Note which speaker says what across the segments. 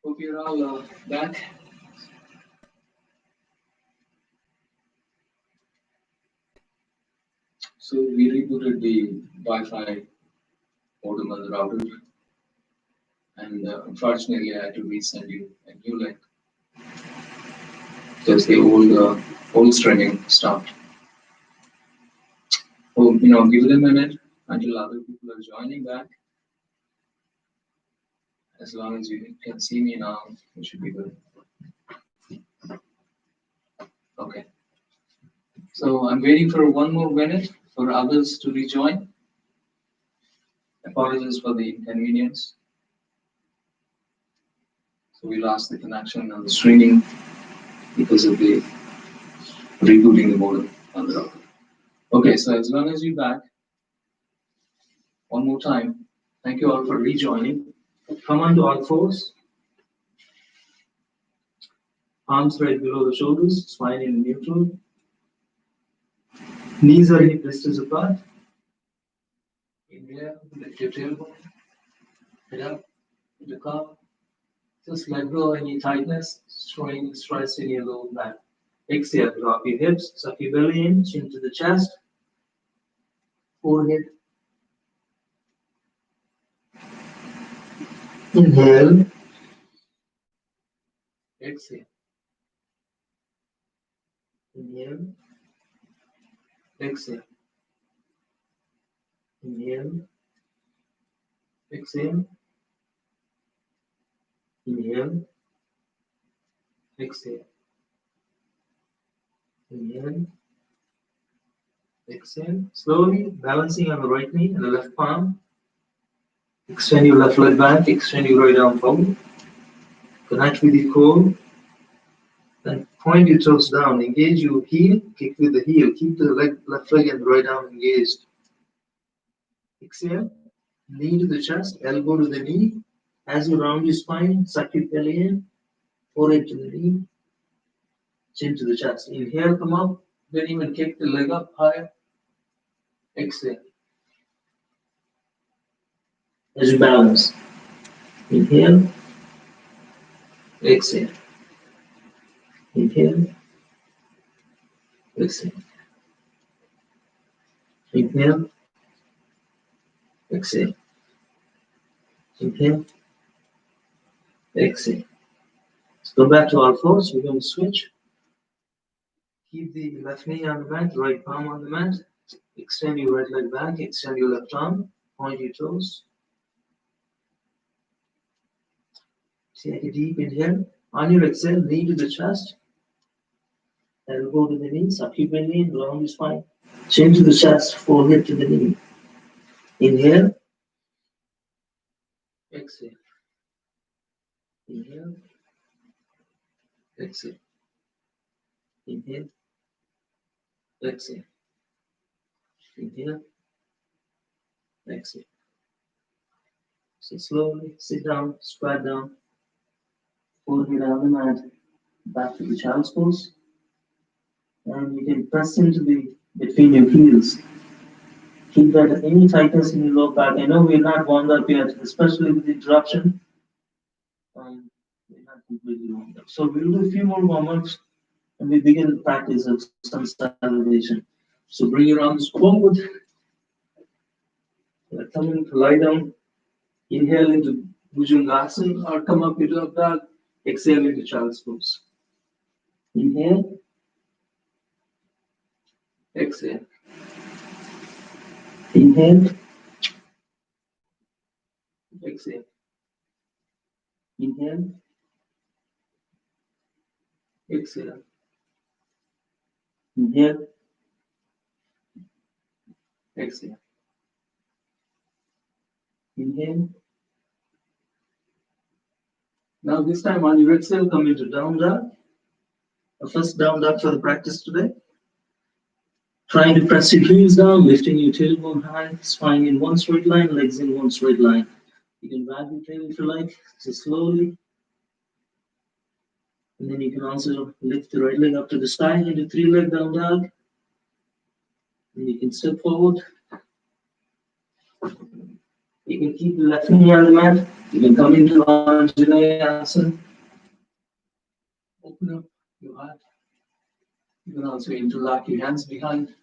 Speaker 1: Hope you're all back. So we rebooted the Wi-Fi modem on the router, and unfortunately, I had to resend you a new link because the old streaming stopped. So give it a minute until other people are joining back. As long as you can see me now, it should be good. Okay. So I'm waiting for one more minute for others to rejoin. Apologies for the inconvenience. So we lost the connection on the streaming because of the rebooting the modem on the router. Okay, so as long as you're back, one more time, thank you all for rejoining. Come on to all fours. Arms right below the shoulders, spine in neutral. Knees are hip distance apart. Inhale, lift your tailbone. Head up, look up. Just let go of any tightness, showing stress in your lower back. Exhale, drop your hips, suck your belly in, chin to the chest, forehead. Inhale. Exhale. Inhale. Exhale. Inhale. Exhale. Inhale. Exhale. Inhale. Exhale. Slowly balancing on the right knee and the left palm. Extend your left leg back, extend your right arm forward. Connect with your core. Then point your toes down. Engage your heel, kick with the heel. Keep the left leg and right arm engaged. Exhale. Knee to the chest, elbow to the knee. As you round your spine, suck your belly in, forehead to the knee, chin to the chest. Inhale, come up, then even kick the leg up higher. Exhale. As you balance. Inhale, exhale. Inhale, exhale. Inhale, exhale. Inhale, exhale. Let's go back to all fours. We're going to switch. Keep the left knee on the mat, right palm on the mat. Extend your right leg back, extend your left arm, point your toes. Take a deep inhale. On your exhale, knee to the chest. Elbow to the knee, suck your belly in, round your spine. Chin to the chest, forehead to the knee. Inhale. Exhale. Inhale. Exhale. Inhale. Exhale. Inhale. Exhale. So slowly sit down, squat down, forehead on the mat, back to the child's pose. And you can press into between your heels. Keep that any tightness in your lower back. I know we're not warmed up yet, especially with the interruption. We're not completely warmed up. So we'll do a few more warm-ups and we begin the practice of sun salutation. So bring your arms forward. Come in, lie down. Inhale into Bhujangasana or come up into up dog. Exhale into child's pose. Inhale. Exhale. Inhale. Exhale. Inhale. Exhale. Inhale. Exhale. Inhale. Now this time on your exhale, come into down dog. The first down dog for the practice today. Trying to press your heels down, lifting your tailbone high, spine in one straight line, legs in one straight line. You can wag your tail if you like, just slowly. And then you can also lift the right leg up to the sky into three-leg down dog. And you can step forward. You can keep the left knee on the mat. You can come into Anjaneyasana. Open up your heart. You can also interlock your hands behind.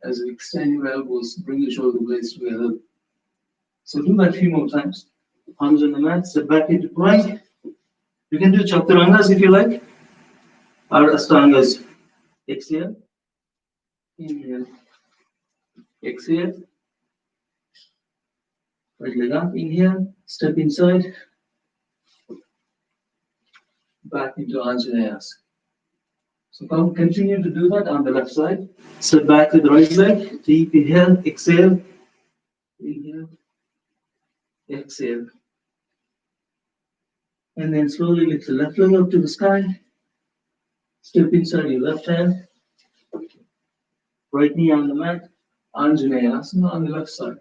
Speaker 1: As you extend your elbows, bring your shoulder blades together. So do that a few more times. Arms on the mat, step back into plank. You can do chaturangas if you like, or astangas. Exhale, inhale, exhale. Right leg up, inhale, step inside, back into Anjaneyasana. So continue to do that on the left side. Step back to the right leg, deep inhale, exhale, inhale, exhale. And then slowly lift the left leg up to the sky. Step inside your left hand. Right knee on the mat. Anjaneyasana on the left side.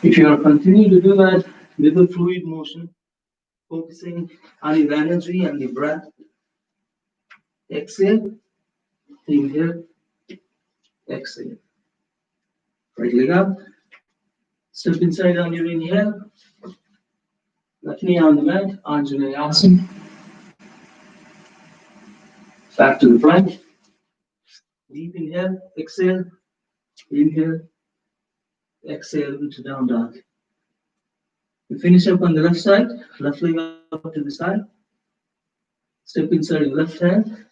Speaker 1: If you are continuing to do that with a fluid motion, focusing on your energy and your breath. Exhale, inhale, exhale. Right leg up. Step inside on your inhale. Left knee on the mat. Anjaneyasana. Back to the plank. Deep inhale, exhale, inhale, exhale into down dog. We finish up on the left side, left leg up to the side. Step inside your left hand,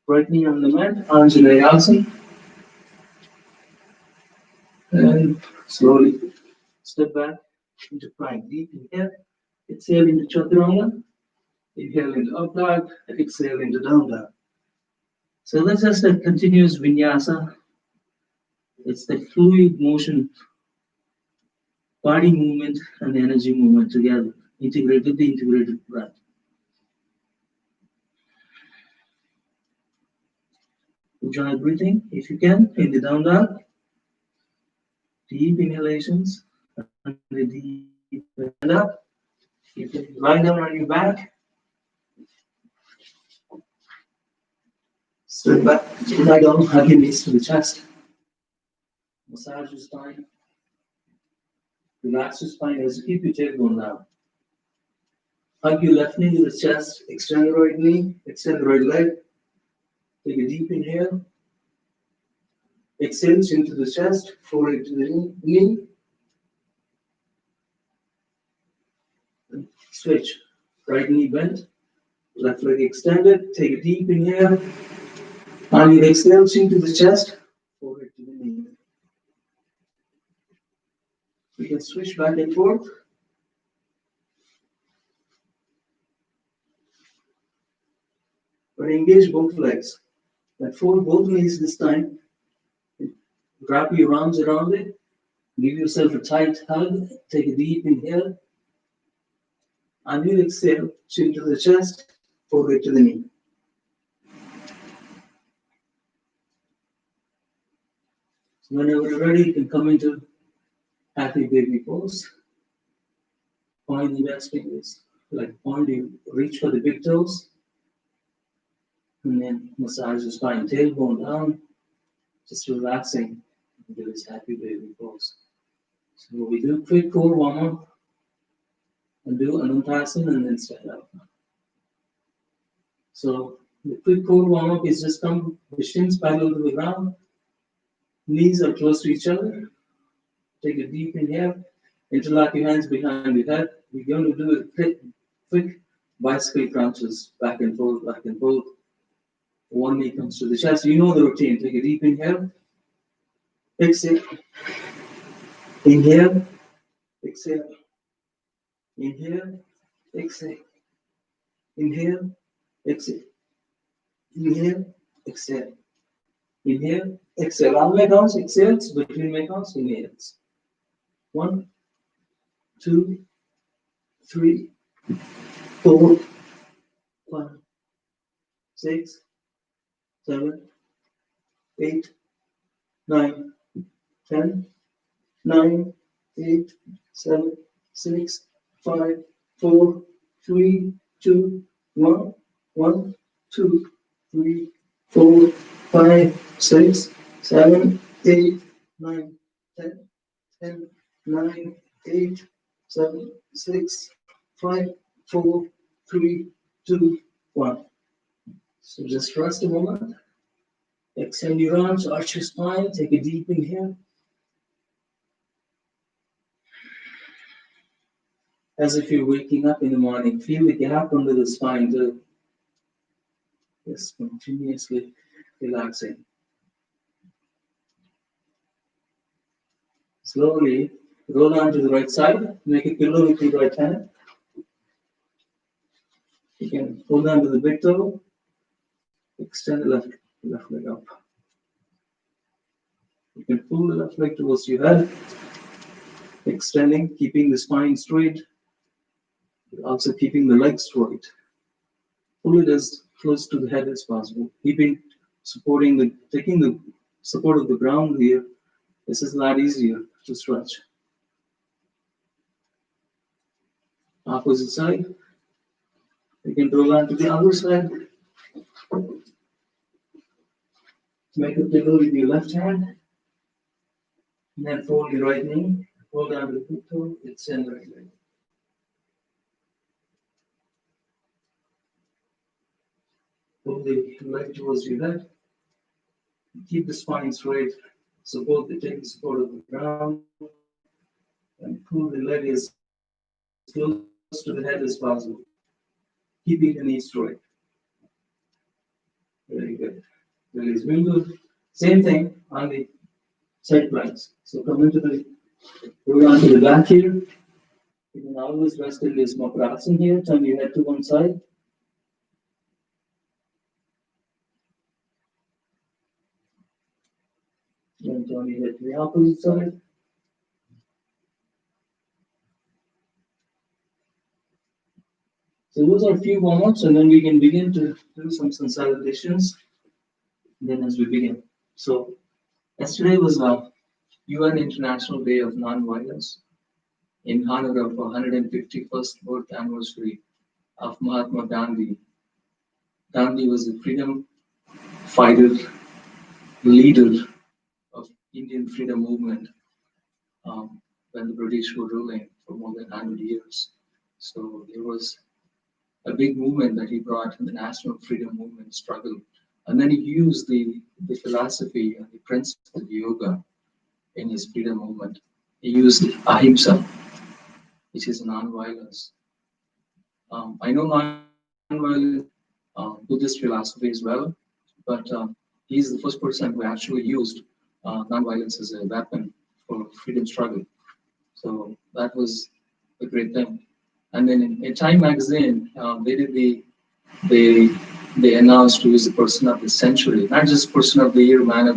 Speaker 1: right knee on the mat, Anjaneyasana. And slowly step back into plank. Deep inhale, exhale into chaturanga, inhale into up dog, exhale into down dog. So that's just a continuous vinyasa. It's the fluid motion, body movement and energy movement together, integrated the integrated breath. Enjoy breathing if you can in the down dog. Deep inhalations and the deep stand up. You can lie down on your back. Step back, lie down, hug your knees to the chest. Massage your spine. Relax your spine as you keep your tailbone down. Hug your left knee to the chest, extend the right knee, extend the right leg. Take a deep inhale. Exhale into the chest, forehead to the knee. And switch. Right knee bent, left leg extended. Take a deep inhale. On your exhale, chin to the chest, forehead to the knee. We can switch back and forth. But engage both legs. And fold both knees this time. Wrap your arms around it. Give yourself a tight hug. Take a deep inhale. On your exhale, chin to the chest, forehead to the knee. So whenever you're ready, you can come into happy baby pose. Point the best fingers. Like point, you reach for the big toes. And then massage the spine, tailbone down. Just relaxing into this happy baby pose. So we do a quick core warm-up. And do Anantasana and then stand up. So the quick core warm-up is just come the shins parallel to the ground. Knees are close to each other. Take a deep inhale. Interlock your hands behind your head. We're going to do a quick bicycle crunches, back and forth, back and forth. One knee comes to the chest. You know the routine. Take a deep inhale. Exhale. Inhale. Exhale. Inhale. Exhale. Inhale. Exhale. Inhale. Exhale. Inhale. Exhale. On my counts, exhales. Between my counts, inhales. 1, 2, 3, 4, 5, 6, 7, 8, 9, 10, 9, 8, 7, 6, 5, 4, 3, 2, 1, 1, 2, 3, 4, 5, 6, 7, 8, 9, 10, 10, 9, 8, 7, 6, 5, 4, 3, 2, 1. So just rest a moment. Extend your arms, arch your spine, take a deep inhale. As if you're waking up in the morning, feel the gap under the spine too. Just continuously relaxing. Slowly roll on to the right side, make a pillow with your right hand. You can hold on to the big toe, extend the left leg up. You can pull the left leg towards your head, extending, keeping the spine straight, also keeping the legs straight. Pull it as close to the head as possible, taking the support of the ground here. This is a lot easier to stretch. Opposite side. You can roll on to the other side. Make a pillow with your left hand. And then fold your right knee. Hold on to the big toe. Extend the right leg. Pull the leg towards your head. Keep the spine straight. Take the support of the ground. And pull the leg as close to the head as possible. Keeping the knee straight. Very good. Release. We'll do same thing on the side planks. So come into roll onto the back here. You can always rest in this Makrasana here. Turn your head to one side. And turn your head to the opposite side. So those are a few warm-ups, and then we can begin to do some consolidations. Then as we begin. So yesterday was UN International Day of Non-Violence in honor of 151st birth anniversary of Mahatma Gandhi. Gandhi was a freedom fighter, leader of Indian freedom movement when the British were ruling for more than 100 years. So there was a big movement that he brought in the national freedom movement struggle. And then he used the philosophy and the principle of yoga in his freedom movement. He used ahimsa, which is non-violence. I know non-violence Buddhist philosophy as well, but he's the first person who actually used non-violence as a weapon for freedom struggle. So that was a great thing. And then in Time magazine, they announced who is the person of the century, not just person of the year, or man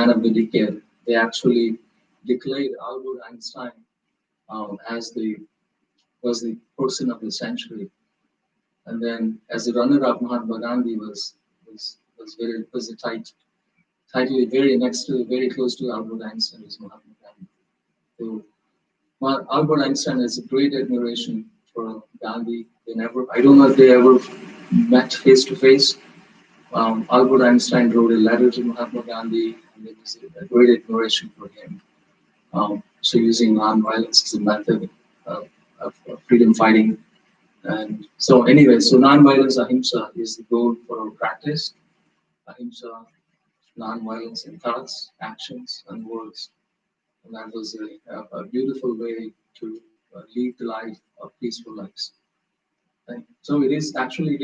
Speaker 1: of the decade. They actually declared Albert Einstein as was the person of the century. And then as the runner-up, Mahatma Gandhi was a title very close to Albert Einstein was Mahatma Gandhi. So Albert Einstein has a great admiration for Gandhi. I don't know if they ever met face to face. Albert Einstein wrote a letter to Mahatma Gandhi, and there was a great admiration for him. So using non-violence as a method of freedom fighting. And so anyway, so non-violence, ahimsa, is the goal for our practice. Ahimsa, non-violence in thoughts, actions, and words. And that was a beautiful way to lead the life of peaceful lives. Right? So it actually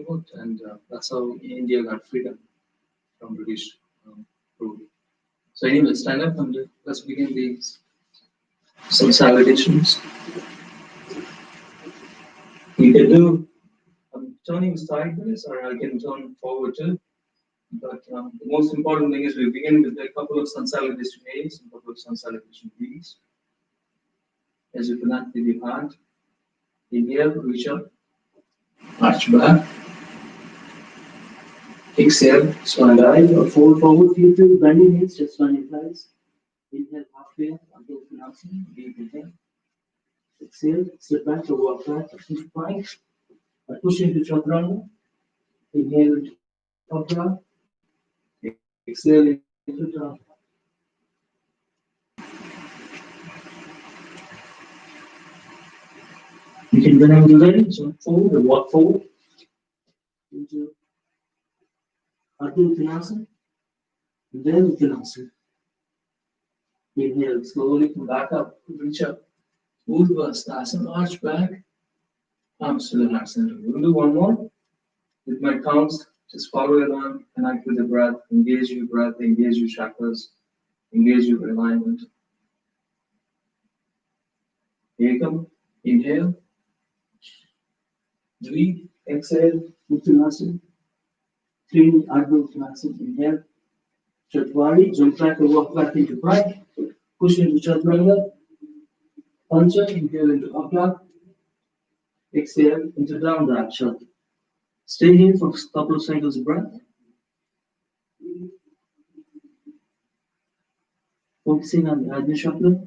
Speaker 1: worked, and that's how India got freedom from British rule. So anyway, stand up and let's begin some salutations. You can do turning sideways, or I can turn forward too. But the most important thing is we begin with a couple of sun salutation A's and a couple of sun salutation B's. As you connect with your hand, inhale, reach up, arch back. Exhale, swan dive, or fold forward. Feel to bend your knees, just swan your thighs. Inhale halfway until pronouncing, deep inhale. Exhale, slip back to walk back, into plank. Push into chaturanga. Inhale, cobra. Exhale into down. You can whenever you're ready, jump forward and walk forward into Ardha Uttanasana. And then Uttanasana. Inhale, slowly come back up, reach up. Urdhva Sthasana, arch back, arms to the heart center. We'll do one more. With my counts, just follow along, connect with the breath, engage your breath, engage your chakras, engage your alignment. Ekam, inhale. Dvi, exhale, Uttanasana. Trini, Ardha Uttanasana, inhale. Chatwari, jump back and walk back into plank. Push into Chaturanga. Pancha, inhale into up dog. Exhale into down dog. Shat. Stay here for a couple of cycles of breath. Focusing on the Ajna chakra.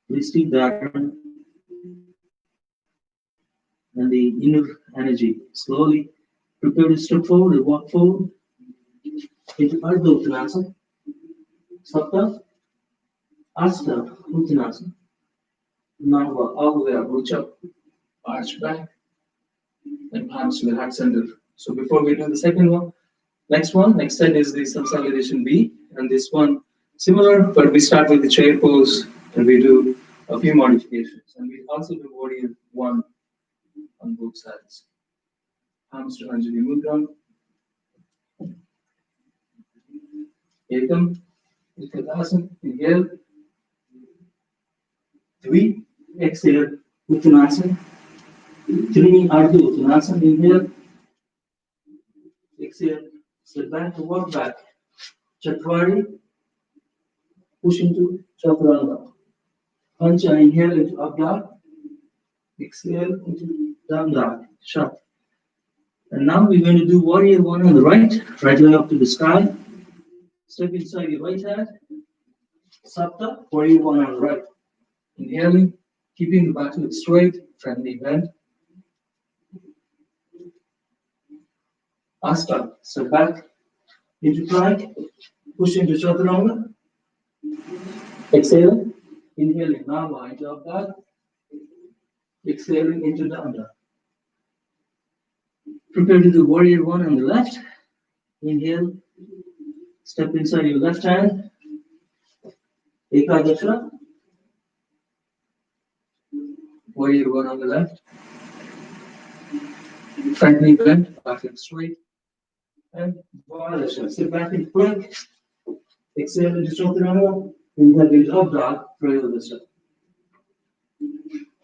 Speaker 1: Listing the Adhan and the inner energy. Slowly prepare to step forward and walk forward into Ardha Uttanasana. Sapta, Asta Uttanasana. Now all the way up, reach up, arch back, and palms to the heart center. So before we do the second one, next set is the subsalivation B, and this one similar, but we start with the chair pose and we do a few modifications, and we also do warrior one on both sides. Palms to Anjali Mudra. Ekam, Uttanasana, inhale. Dvi, exhale, Uttanasana. Trini, Ardha Uttanasana, inhale. Exhale, step back and walk back. Chatwari, push into Chaturanga. Pancha, inhale into up dog. Exhale into down dog. Shat. And now we're going to do warrior one on the right leg up to the sky. Step inside your right hand. Sapta, warrior one on the right. Inhaling, keeping the back leg straight, friendly bend. Asta, step back into plank, push into Chaturanga. Exhale, inhaling Nava into up dog. Exhaling into down dog. Prepare to do warrior one on the left. Inhale, step inside your left hand. Ekadasha. Warrior one on the left. Front knee bend, back leg straight. And Dvadasha. Sit back in plank. Exhale into Chaturanga. Inhale into up dog. Trayodasha.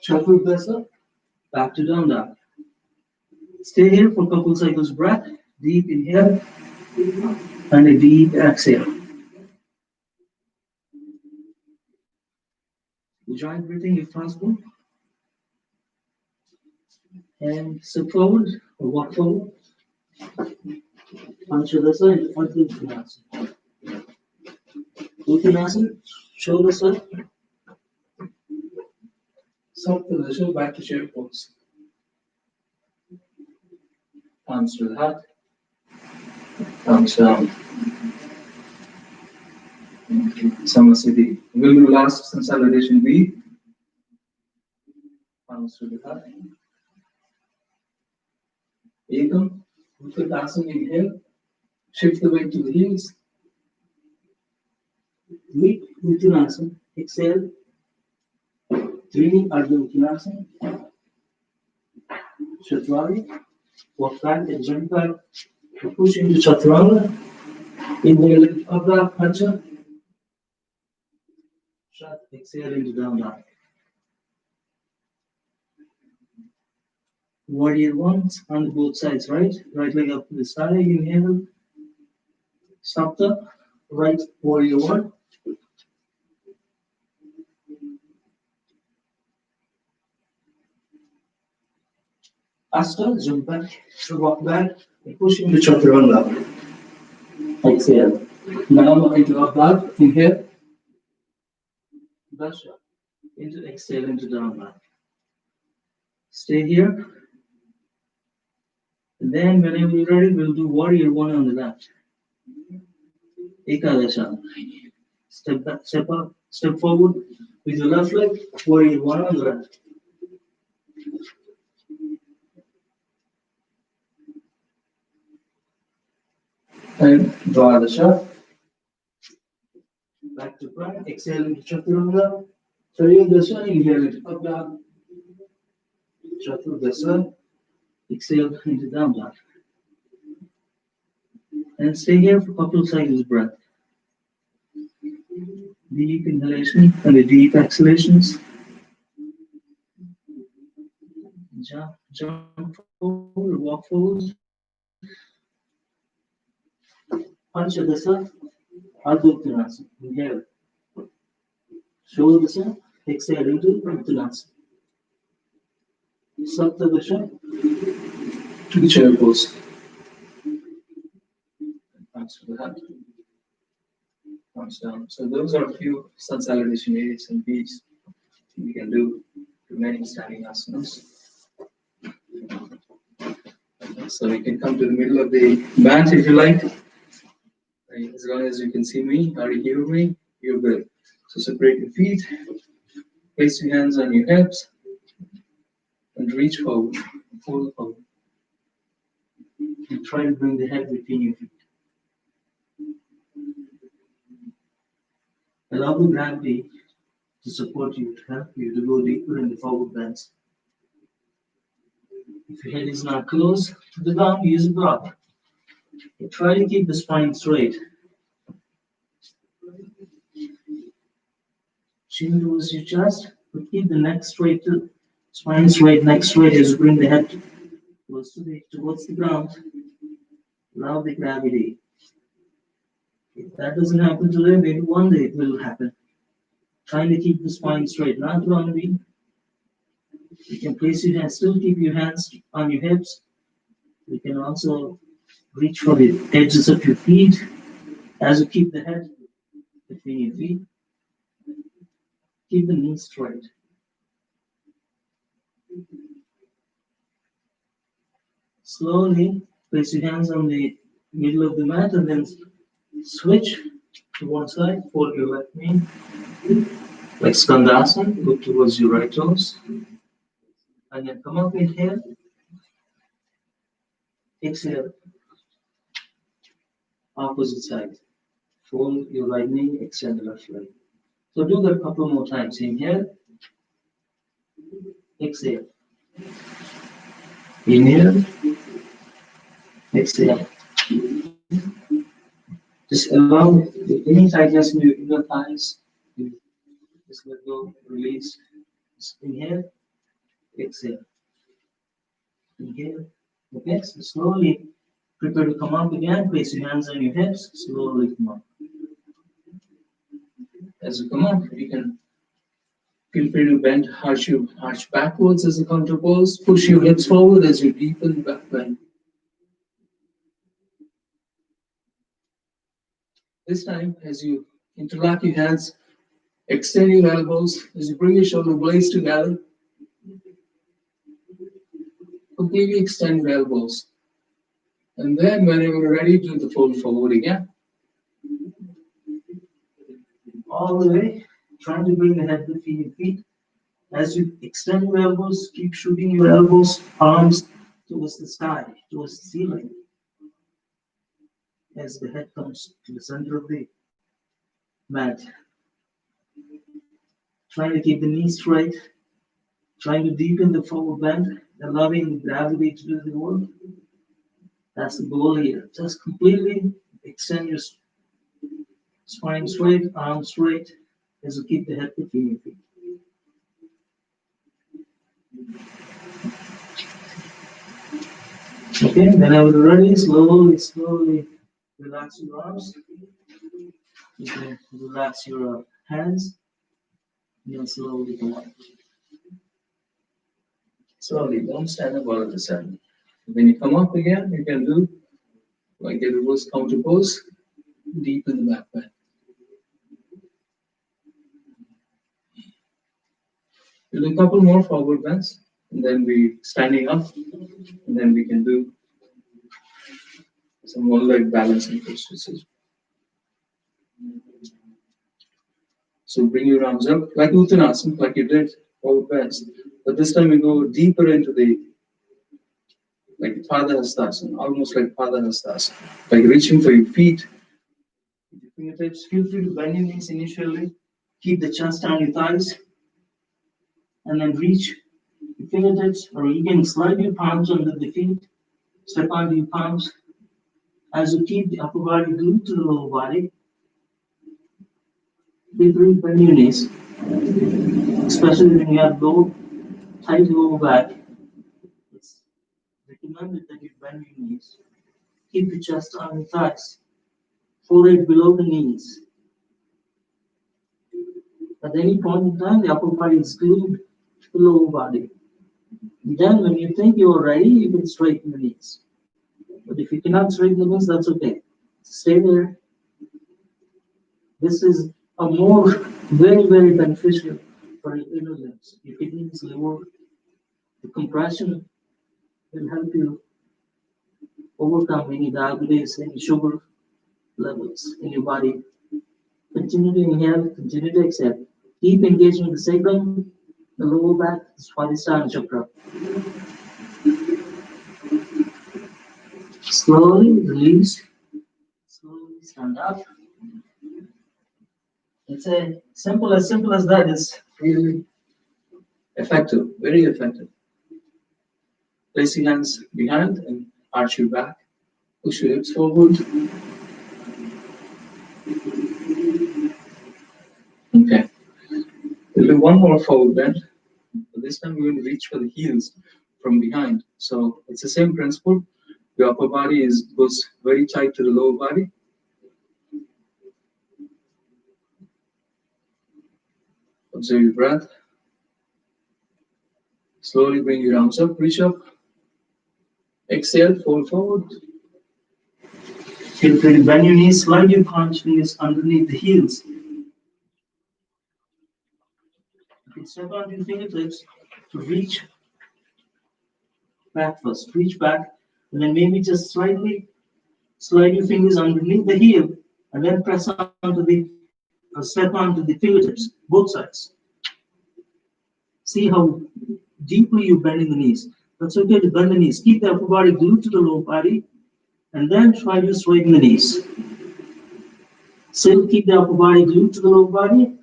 Speaker 1: Chaturdasha. Back to down dog. Stay here for a couple cycles of breath. Deep inhale and a deep exhale. Joint breathing if possible. And step forward or walk forward. Panchadasa into Ardha Uttanasana. Uttanasana, shoulders up. Saptadasha, back to chair pose. Palms to the heart, palms down. Samasthiti. We'll do last consolidation B. Palms to the heart. Ekam, Uttanasana, inhale. Shift the weight to the heels. Dvi, Uttanasana, exhale. Trini, Ardha Uttanasana. Chatwari, walk back and jump back. Push into Chaturanga. Inhale into up dog, Pancha. Shat, exhale into down dog. Warrior one on both sides, right? Right leg up to the sky, inhale. Sapta, right, warrior one. Asta, jump back, walk back, and push into Chaturanga. Exhale. Now into up dog, inhale. Dasha, into exhale, into down dog. Stay here. And then whenever you're ready, we'll do warrior one on the left. Ekadasha. Step back, step up, step forward with your left leg, warrior one on the left. And draw the shaft. Back to front. Exhale into chaturanga. Triangulation. Inhale into up dog. Chaturanga. Exhale into down dog. And stay here for a couple of cycles breath. Deep inhalation and the deep exhalations. Jump forward, walk forward. Punch at the sun. Ardha Uttanasana. Inhale. Shoulder the sun. Exhale into Uttanasana. Saptadasha to the chair pose. Thanks for that. Comes down. So those are a few sun salutation A's and B's we can do remaining standing asanas. So we can come to the middle of the mat if you like. As long as you can see me or hear me, you're good. So separate your feet, place your hands on your hips, and reach forward, fold forward. And try to bring the head between your feet. Allow the gravity to support you, to help you to go deeper in the forward bends. If your head is not close to the ground, use a block. But try to keep the spine straight. Chin towards your chest, but keep the neck straight too. Spine straight, neck straight as you bring the head towards the ground. Allow the gravity. If that doesn't happen today, maybe one day it will happen. Trying to keep the spine straight, not wrongly. You can place your hands, still keep your hands on your hips. You can also reach for the edges of your feet as you keep the head between your feet. Keep the knees straight. Slowly place your hands on the middle of the mat and then switch to one side, fold your left knee. Like Skandasana, look towards your right toes. And then come up, inhale. Exhale. Opposite side. Fold your right knee, extend the left leg. So do that a couple more times. Inhale. Exhale. Inhale. Exhale. Just allow any tightness in your inner thighs. Just let go, release. Just inhale. Exhale. Inhale. Okay, so slowly prepare to come up again. Place your hands on your hips. Slowly come up. As you come up, you can feel free to bend, arch backwards as a counter pose. Push your hips forward as you deepen back bend. This time, as you interlock your hands, extend your elbows as you bring your shoulder blades together. Completely extend your elbows. And then, whenever you're ready, do the fold forward again. All the way, trying to bring the head between your feet. As you extend your elbows, keep shooting your elbows, arms towards the sky, towards the ceiling. As the head comes to the center of the mat. Trying to keep the knees straight, trying to deepen the forward bend, allowing gravity to do the work. That's the goal here. Just completely extend your spine straight, arms straight, as you keep the head between your feet. Okay, whenever you're ready, slowly relax your arms. You can relax your hands. And then slowly come up. Slowly, don't stand up all of a sudden. When you come up again, you can do like a reverse counter pose, deep in the back bend. We'll do a couple more forward bends, and then we standing up, and then we can do some one leg balancing exercises. So bring your arms up like Uttanasana, like you did forward bends. But this time we go deeper into the, like Padahastasana, almost like Padahastasana, like reaching for your feet with your fingertips. Feel free to bend your knees initially. Keep the chest on your thighs, and then reach your fingertips, or you can slide your palms under the feet, step onto your palms. As you keep the upper body glued to the lower body, feel free to bend your knees, especially when you have low, tight lower back. It's recommended that you bend your knees. Keep the chest on your thighs, forehead below the knees. At any point in time, the upper body is glued to the lower body. Then, when you think you're ready, you can straighten the knees. But if you cannot straighten the knees, that's okay. Stay there. This is a more very, very beneficial for your inner limbs. Your kidneys, liver, the compression will help you overcome any diabetes, any sugar levels in your body. Continue to inhale, continue to exhale. Keep engaging the sacrum, the lower back, the Swadhisthana chakra. Slowly release, slowly stand up. It's a simple as that is really effective, very effective. Place your hands behind and arch your back. Push your hips forward. Okay. We'll do one more forward bend. But this time we're going to reach for the heels from behind. So it's the same principle. Your upper body goes very tight to the lower body. Observe your breath. Slowly bring your arms up, reach up. Exhale, fold forward. Feel free to bend your knees, slide your palms, fingers underneath the heels. You can step onto your fingertips to reach back first. Reach back, and then maybe just slightly slide your fingers underneath the heel, and then press onto the, step onto the fingertips, both sides. See how deeply you're bending the knees. That's okay to bend the knees. Keep the upper body glued to the lower body, and then try to straighten the knees. Still keep the upper body glued to the lower body.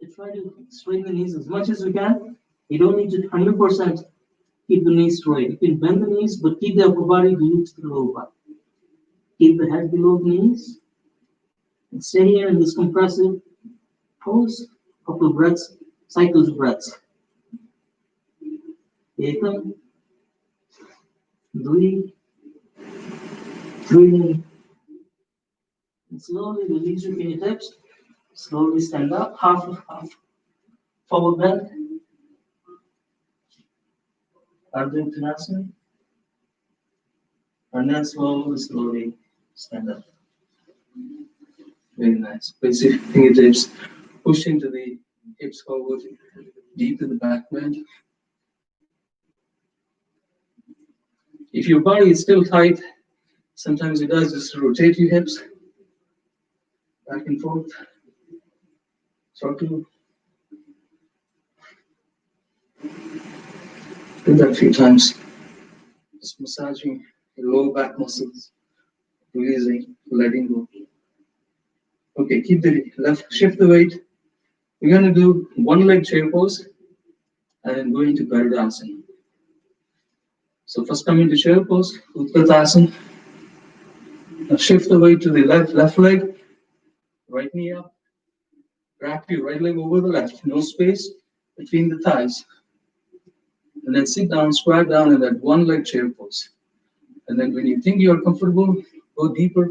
Speaker 1: And try to straighten the knees as much as you can. You don't need to 100% keep the knees straight. You can bend the knees, but keep the upper body glued to the lower body. Keep the head below the knees. And stay here in this compressive pose. Couple of breaths, cycles of breaths. Ekam, dvi, three. And slowly release your fingertips. Slowly stand up, half forward bend. Ardha Uttanasana. And then slowly stand up. Very nice. Place your fingertips, push into the hips forward, deep to the back bend. If your body is still tight, sometimes it does just rotate your hips back and forth. Circle. Do that a few times. Just massaging your lower back muscles, releasing, letting go. Okay, keep the left, shift the weight. We're going to do one leg chair pose and then go into Garudasana. So first come into chair pose, Utkatasana. Now shift the weight to the left leg, right knee up. Wrap your right leg over the left, no space between the thighs. And then sit down, squat down in that one leg chair pose. And then when you think you're comfortable, go deeper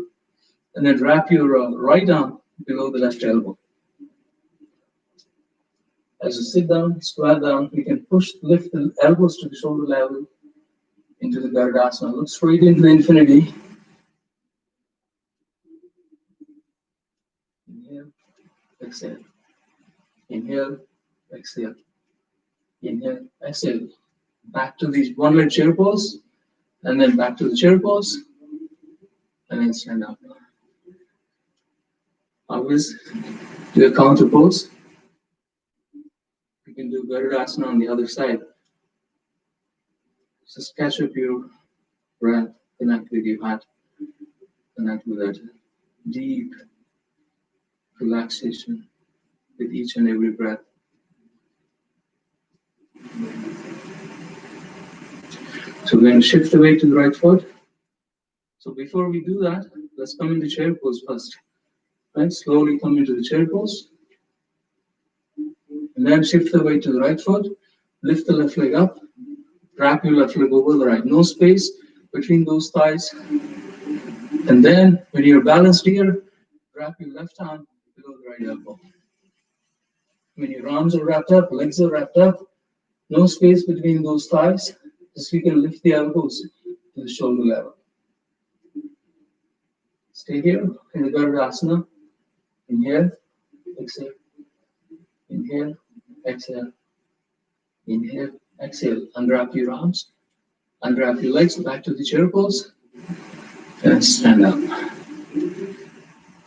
Speaker 1: and then wrap your right arm below the left elbow. As you sit down, squat down, you can lift the elbows to the shoulder level into the Garudasana. Look straight into infinity. Inhale, exhale. Inhale, exhale. Inhale, exhale. Back to the one leg chair pose, and then back to the chair pose, and then stand up. Always do a counter pose. can do Garudasana on the other side. Just catch up your breath, connect with your heart, connect with that deep relaxation with each and every breath. So we're going to shift the weight to the right foot. So before we do that, let's come into chair pose first. Right, slowly come into the chair pose. And then shift the weight to the right foot. Lift the left leg up. Wrap your left leg over the right. No space between those thighs. And then when you're balanced here, wrap your left arm below the right elbow. When your arms are wrapped up, legs are wrapped up, no space between those thighs. Just you can lift the elbows to the shoulder level. Stay here in the Garudasana. Inhale, exhale. Inhale, exhale. Inhale, exhale. Unwrap your arms. Unwrap your legs back to the chair pose. And stand up.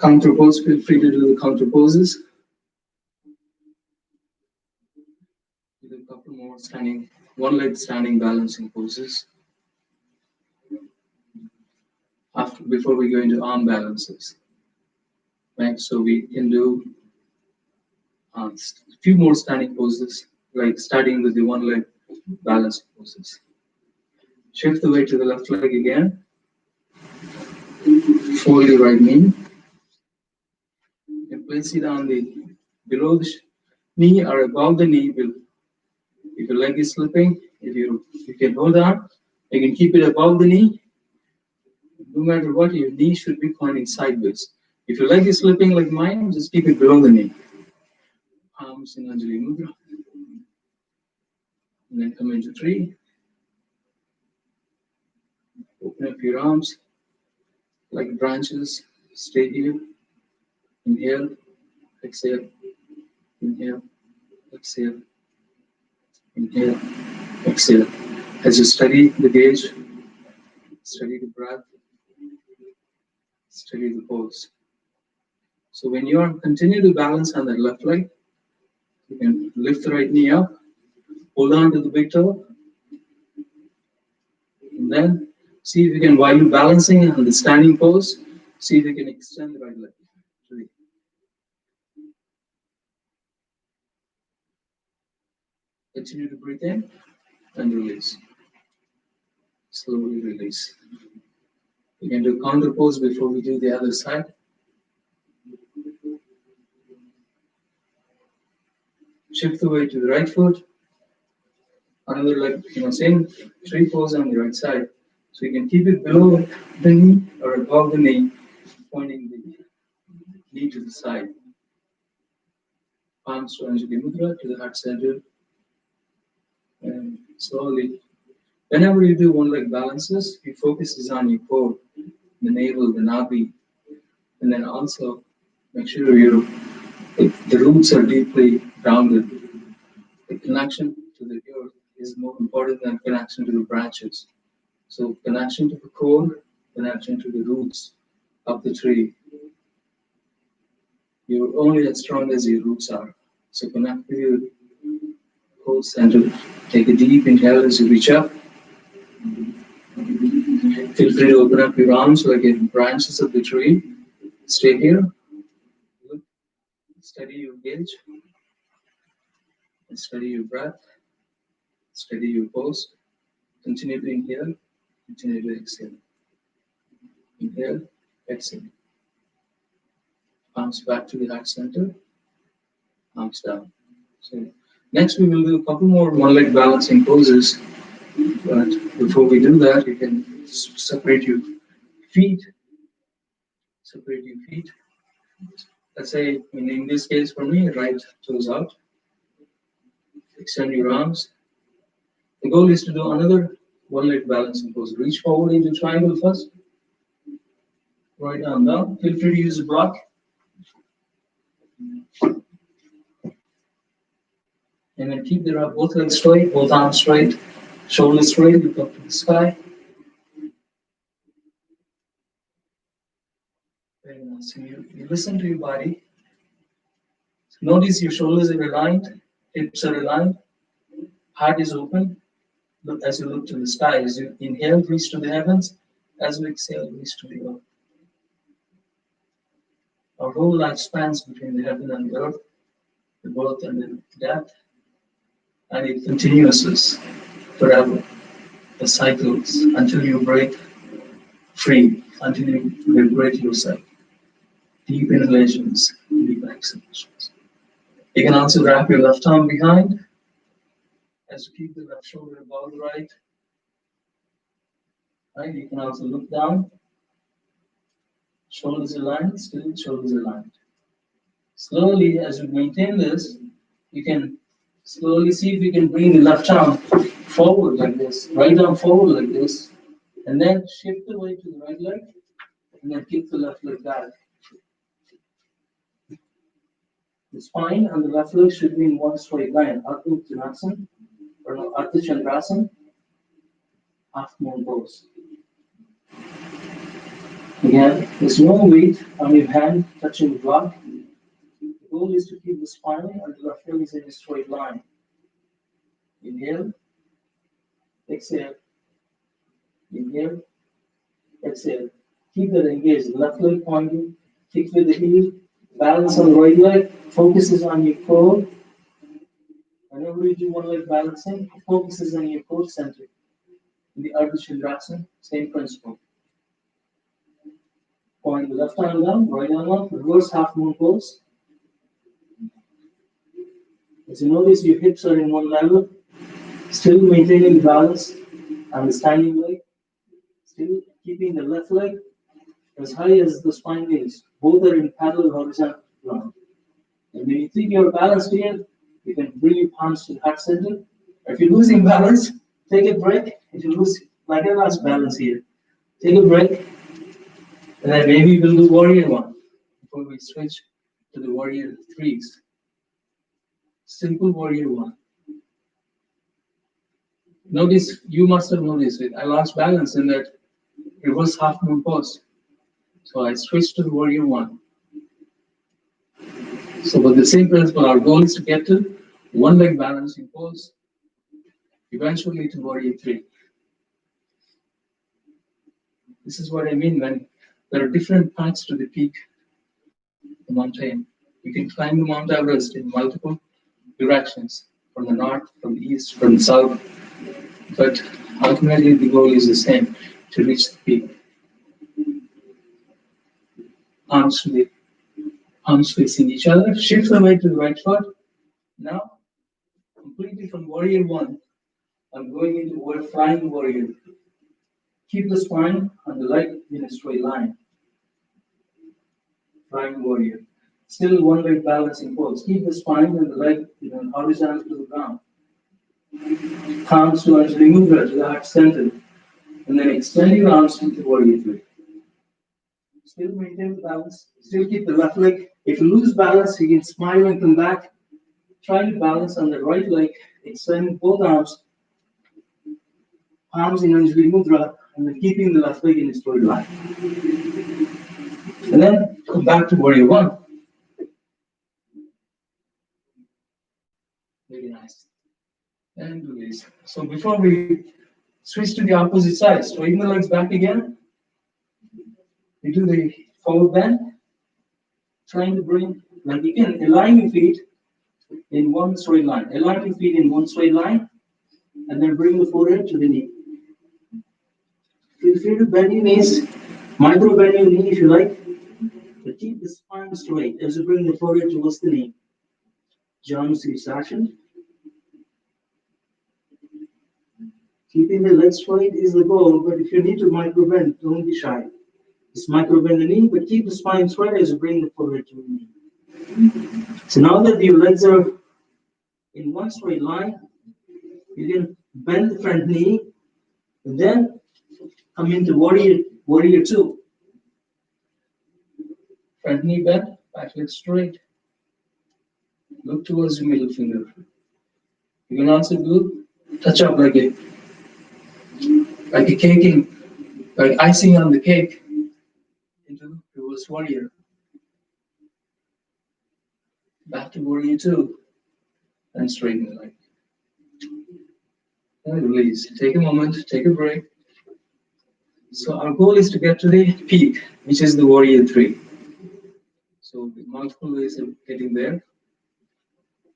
Speaker 1: Counter pose, feel free to do the counter poses. We do a couple more standing, one leg standing balancing poses. Before we go into arm balances. Right, so we can do a few more standing poses, like starting with the one leg balancing poses. Shift the weight to the left leg again. Fold your right knee. And place it on below the knee or above the knee. If your leg is slipping, if you can hold on, you can keep it above the knee. No matter what, your knee should be pointing sideways. If your leg is slipping like mine, just keep it below the knee. Palms in Anjali Mudra. And then come into 3. Open up your arms like branches. Stay here. Inhale, exhale. Inhale, exhale. Inhale, exhale. As you study the gaze, study the breath, study the pose. So when you are continue to balance on that left leg, you can lift the right knee up, hold on to the big toe, and then see if you can, while you're balancing on the standing pose, see if you can extend the right leg. 3. Continue to breathe in and release. Slowly release. We can do counter pose before we do the other side. Shift the weight to the right foot. Another leg, same 3 pose on the right side. So you can keep it below the knee or above the knee, pointing the knee to the side. Palms to Anjali Mudra, to the heart center. And slowly, whenever you do one leg balances, your focus is on your core, the navel, the nabi. And then also make sure the roots are deeply grounded. The connection to the earth is more important than connection to the branches. So connection to the core, connection to the roots of the tree. You're only as strong as your roots are. So connect with your whole center. Take a deep inhale as you reach up. Feel free to open up your arms like in branches of the tree. Stay here. Steady your gaze. And steady your breath. Steady your pose. Continue to inhale. Continue to exhale. Inhale, exhale. Arms back to the heart center. Arms down. So next we will do a couple more one-leg balancing poses. But before we do that, you can separate your feet. Separate your feet. Let's say, in this case for me, right toes out. Extend your arms. The goal is to do another one-leg balancing pose. Reach forward into triangle first. Right arm down. Feel free to use a block. And then keep both legs straight, both arms straight, shoulders straight, look up to the sky. Very nice. You listen to your body. Notice your shoulders are aligned, hips are aligned, heart is open. Look as you look to the sky. As you inhale, reach to the heavens. As you exhale, reach to the earth. Our whole life spans between the heaven and the earth, the birth and the death, and it continues forever. The cycles until you break free, until you liberate yourself. Deep inhalations, deep exhalations. You can also wrap your left arm behind as you keep the left shoulder above the right. Right? You can also look down. Shoulders aligned, still shoulders aligned. Slowly, as you maintain this, you can slowly see if you can bring the left arm forward like this, right arm forward like this, and then shift the weight to the right leg, and then kick the left leg back. The spine and the left leg should be in one straight line. Ardha Chandrasana, or no, Ardha Chandrasana, half moon pose. Again, there's no weight on your hand touching the block. The goal is to keep the spine and the left leg is in a straight line. Inhale, exhale, inhale, exhale. Keep that engaged. Left leg pointing, kick with the heel, balance on the right leg, focuses on your core. Whenever you do one leg balancing, focuses on your core center. In the Ardha Chandrasana, same principle. Point the left arm down, right arm up, reverse half moon pose. As you notice, your hips are in one level, still maintaining the balance on the standing leg, still keeping the left leg as high as the spine is. Both are in parallel horizontal ground. And when you think you're balanced here, you can bring your palms to the heart center. If you're losing balance, take a break. If you lose, like I lost balance here, take a break. And then maybe we'll do warrior one before we switch to the warrior threes. Simple warrior one. Notice, you must have noticed it. I lost balance in that reverse half moon pose. So I switched to the warrior one. So with the same principle, our goal is to get to one leg balancing pose, eventually to warrior three. This is what I mean when there are different paths to the peak of the mountain. You can climb the Mount Everest in multiple directions, from the north, from the east, from the south, but ultimately the goal is the same, to reach the peak. Arms facing each other, shift the weight to the right foot. Now, completely from warrior one, I'm going into flying warrior. Keep the spine and the leg in a straight line. Flying warrior. Still one leg balancing pose. Keep the spine and the leg horizontal to the ground. Palms to Anjali Mudra to the heart center. And then extend your arms into warrior three. Still maintain the balance. Still keep the left leg. If you lose balance, you can smile and come back. Try to balance on the right leg. Extend both arms. Palms in Anjali Mudra. And then keeping the left leg in a straight line. And then come back to warrior one. Very nice. And release. So before we switch to the opposite side, straighten the legs back again. We do the forward bend. Trying to bring, like you can align your feet in one straight line. Align your feet in one straight line. And then bring the forehead to the knee. Feel free to bend your knees. Micro bend your knee if you like. But keep the spine straight as you bring the forehead towards the knee. Janu Sirsasana. Keeping the legs straight is the goal, but if you need to micro bend, don't be shy. Just micro bend the knee, but keep the spine straight as you bring the forehead to the knee. So now that your legs are in one straight line, you can bend the front knee, and then come into warrior two. Front knee bend, back leg straight. Look towards the middle finger. You can also do touch up like a caking, like icing on the cake into reverse warrior. Back to warrior two. and straighten the leg. And release. Take a moment, take a break. So our goal is to get to the peak, which is the warrior 3. So multiple ways of getting there.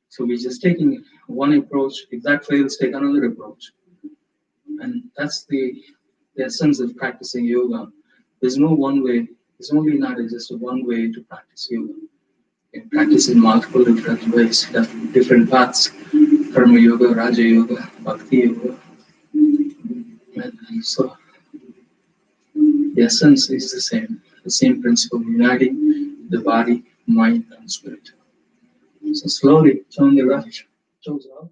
Speaker 1: So we're just taking one approach. If that fails, take another approach. And that's the essence of practicing yoga. There's no one way. There's only not just a one way to practice yoga. You can practice in multiple different ways, different paths. Karma yoga, Raja yoga, Bhakti yoga. And so the essence is the same principle, uniting the body, mind, and spirit. So slowly turn the right toes out.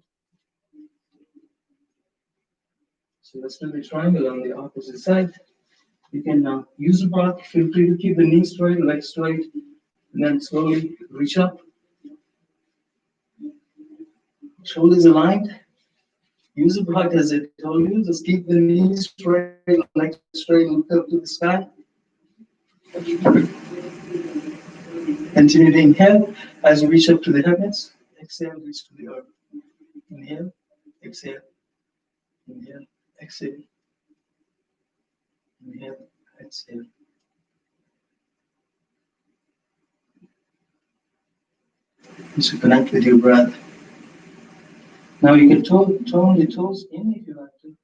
Speaker 1: So let's do the triangle on the opposite side. You can use a breath, feel free to keep the knees straight, legs straight, and then slowly reach up. Shoulders aligned. Use a breath as I told you, just keep the knees straight, legs straight, look up to the sky. Continue to inhale as you reach up to the heavens. Exhale, reach to the earth. Inhale, exhale, inhale, exhale, inhale, exhale. So connect with your breath. Now you can turn the toes in if you like to.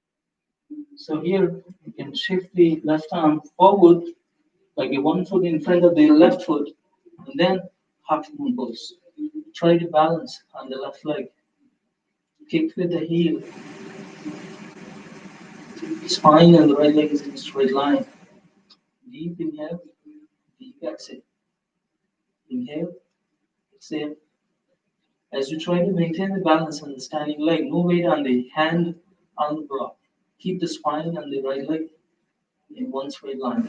Speaker 1: So here you can shift the left arm forward, like a 1 foot in front of the left foot, and then half moon pose. Try to balance on the left leg. Kick with the heel. Spine and the right leg is in a straight line. Deep inhale, deep exhale. Inhale, exhale. As you try to maintain the balance on the standing leg, no weight on the hand on the block. Keep the spine and the right leg in one straight line.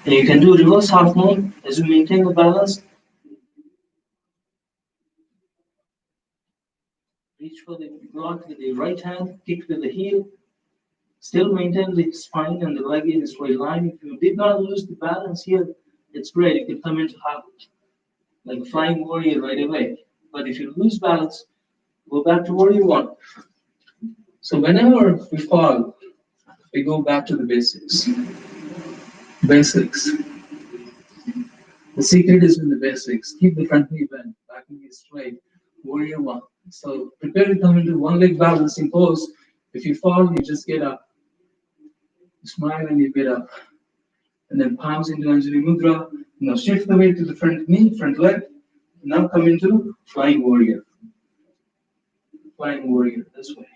Speaker 1: And you can do reverse half moon as you maintain the balance. Reach for the block with the right hand, kick with the heel. Still maintain the spine and the leg in a straight line. If you did not lose the balance here, it's great. You can come into half, like a flying warrior right away. But if you lose balance, go back to warrior 1. So whenever we fall, we go back to the basics. Basics. The secret is in the basics. Keep the front knee bent, back knee straight, warrior 1. So prepare to come into one leg balancing pose. If you fall, you just get up. You smile and you get up. And then palms into Anjali Mudra. Now shift the weight to the front knee, front leg. Now come into flying warrior. Flying warrior, this way.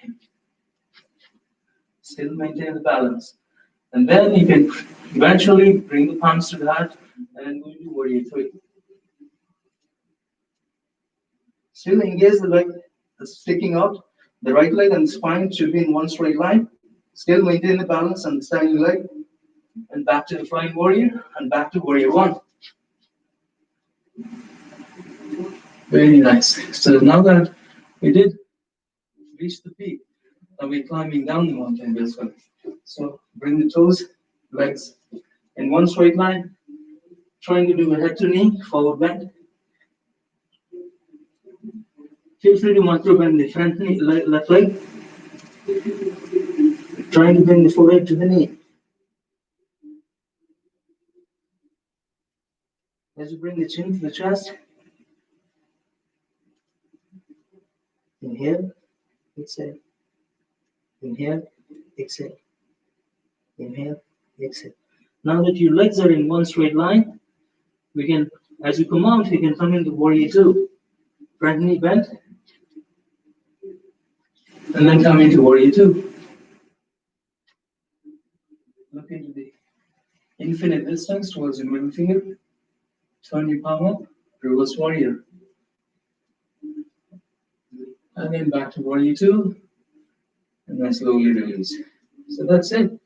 Speaker 1: Still maintain the balance. And then you can eventually bring the palms to the heart and then go into warrior 3. Still engage the leg that's sticking out. The right leg and the spine should be in one straight line. Still maintain the balance on the standing leg. And back to the flying warrior and back to warrior 1. Very nice. So now that we did reach the peak, now we're climbing down the mountain this way. So bring the toes, legs in one straight line. Trying to do a head to knee, forward bend. Feel free to micro bend the front knee, left leg. Trying to bring the forehead to the knee. As you bring the chin to the chest. Inhale, exhale. Inhale, exhale. Inhale, exhale. Now that your legs are in one straight line, we can, as you come out, you can come into warrior 2. Front knee bent. And then come into warrior 2. Look into the infinite distance towards your middle finger. Turn your palm up, reverse warrior. And then back to warrior 2. And then slowly release. So that's it.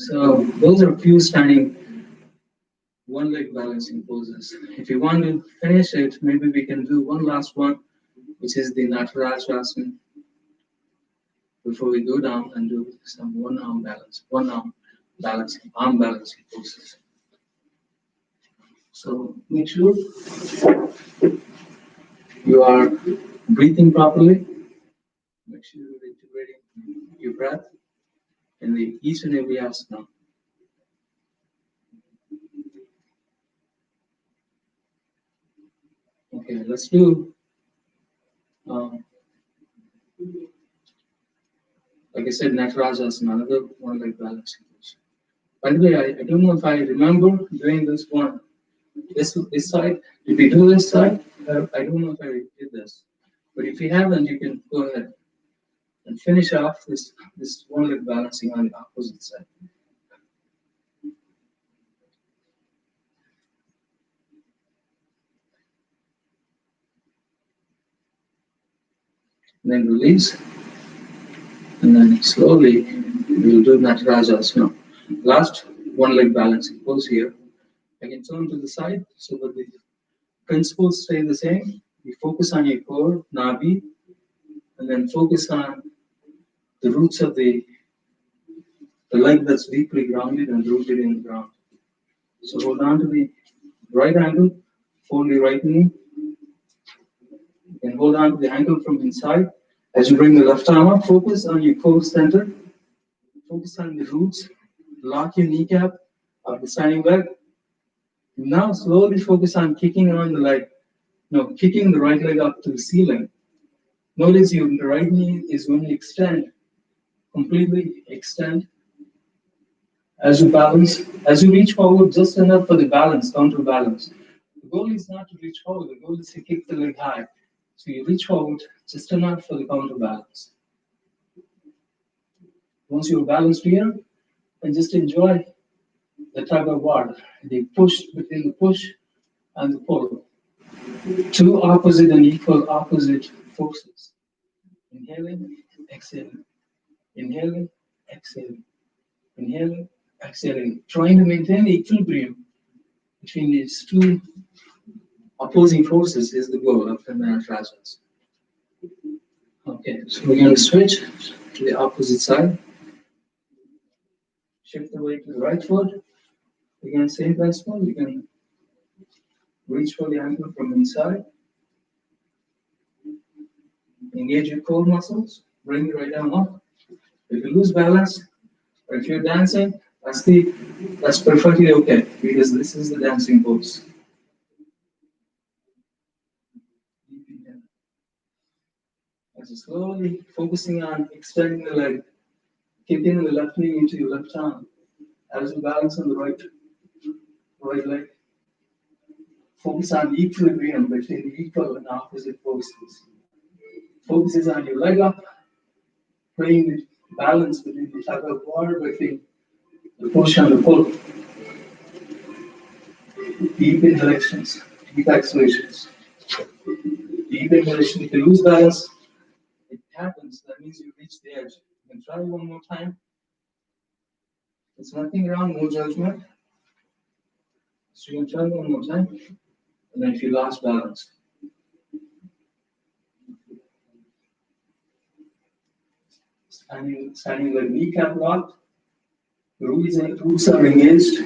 Speaker 1: So those are a few standing one leg balancing poses. If you want to finish it, maybe we can do one last one, which is the Natarajasana, before we go down and do some one arm balancing, arm balancing poses. So make sure you are breathing properly. Make sure you're integrating your breath in each and every asana. Okay, let's do, like I said, Natarajasana, another one like balancing position. By the way, I don't know if I remember doing this one. This side, if you do this side, I don't know if I did this. But if you haven't, you can go ahead and finish off this one leg balancing on the opposite side. And then release, and then slowly we'll do Natarajasana. Last one leg balancing pose here. I can turn to the side so that the principles stay the same. You focus on your core, Nabi, and then focus on the roots of the leg that's deeply grounded and rooted in the ground. So hold on to the right ankle, fold the right knee, and hold on to the ankle from inside. As you bring the left arm up, focus on your core center, focus on the roots, lock your kneecap of the standing leg. Now slowly focus on kicking on the leg, kicking the right leg up to the ceiling. Notice your right knee is going to extend, completely extend. As you balance, as you reach forward just enough for the balance, counterbalance. The goal is not to reach forward, the goal is to kick the leg high. So you reach forward just enough for the counterbalance. Once you're balanced here, and just enjoy the tug of war, the push between the push and the pull. Two opposite and equal opposite forces. Inhaling, exhaling. Inhaling, exhaling. Inhaling, exhaling. Trying to maintain the equilibrium between these two opposing forces is the goal of the Natarajasana. Okay, so we're going to switch to the opposite side. Shift the weight to the right foot. Again, same principle. You can reach for the ankle from inside. Engage your core muscles. Bring the right arm up. If you lose balance, or if you're dancing, that's perfectly okay because this is the dancing pose. As you slowly focusing on extending the leg, kicking the left knee into your left arm. As you balance on the right leg. Focus on the equilibrium between the equal and opposite forces. Focuses on your leg up, playing the balance between the tug of war, between the push and the pull. Deep inhalations, deep exhalations. Deep inhalation, if you lose balance, it happens. That means you reach the edge. You can try one more time. There's nothing wrong, no judgment. So you can try one more time. And then if you lost balance, standing like kneecap locked, the roots are engaged.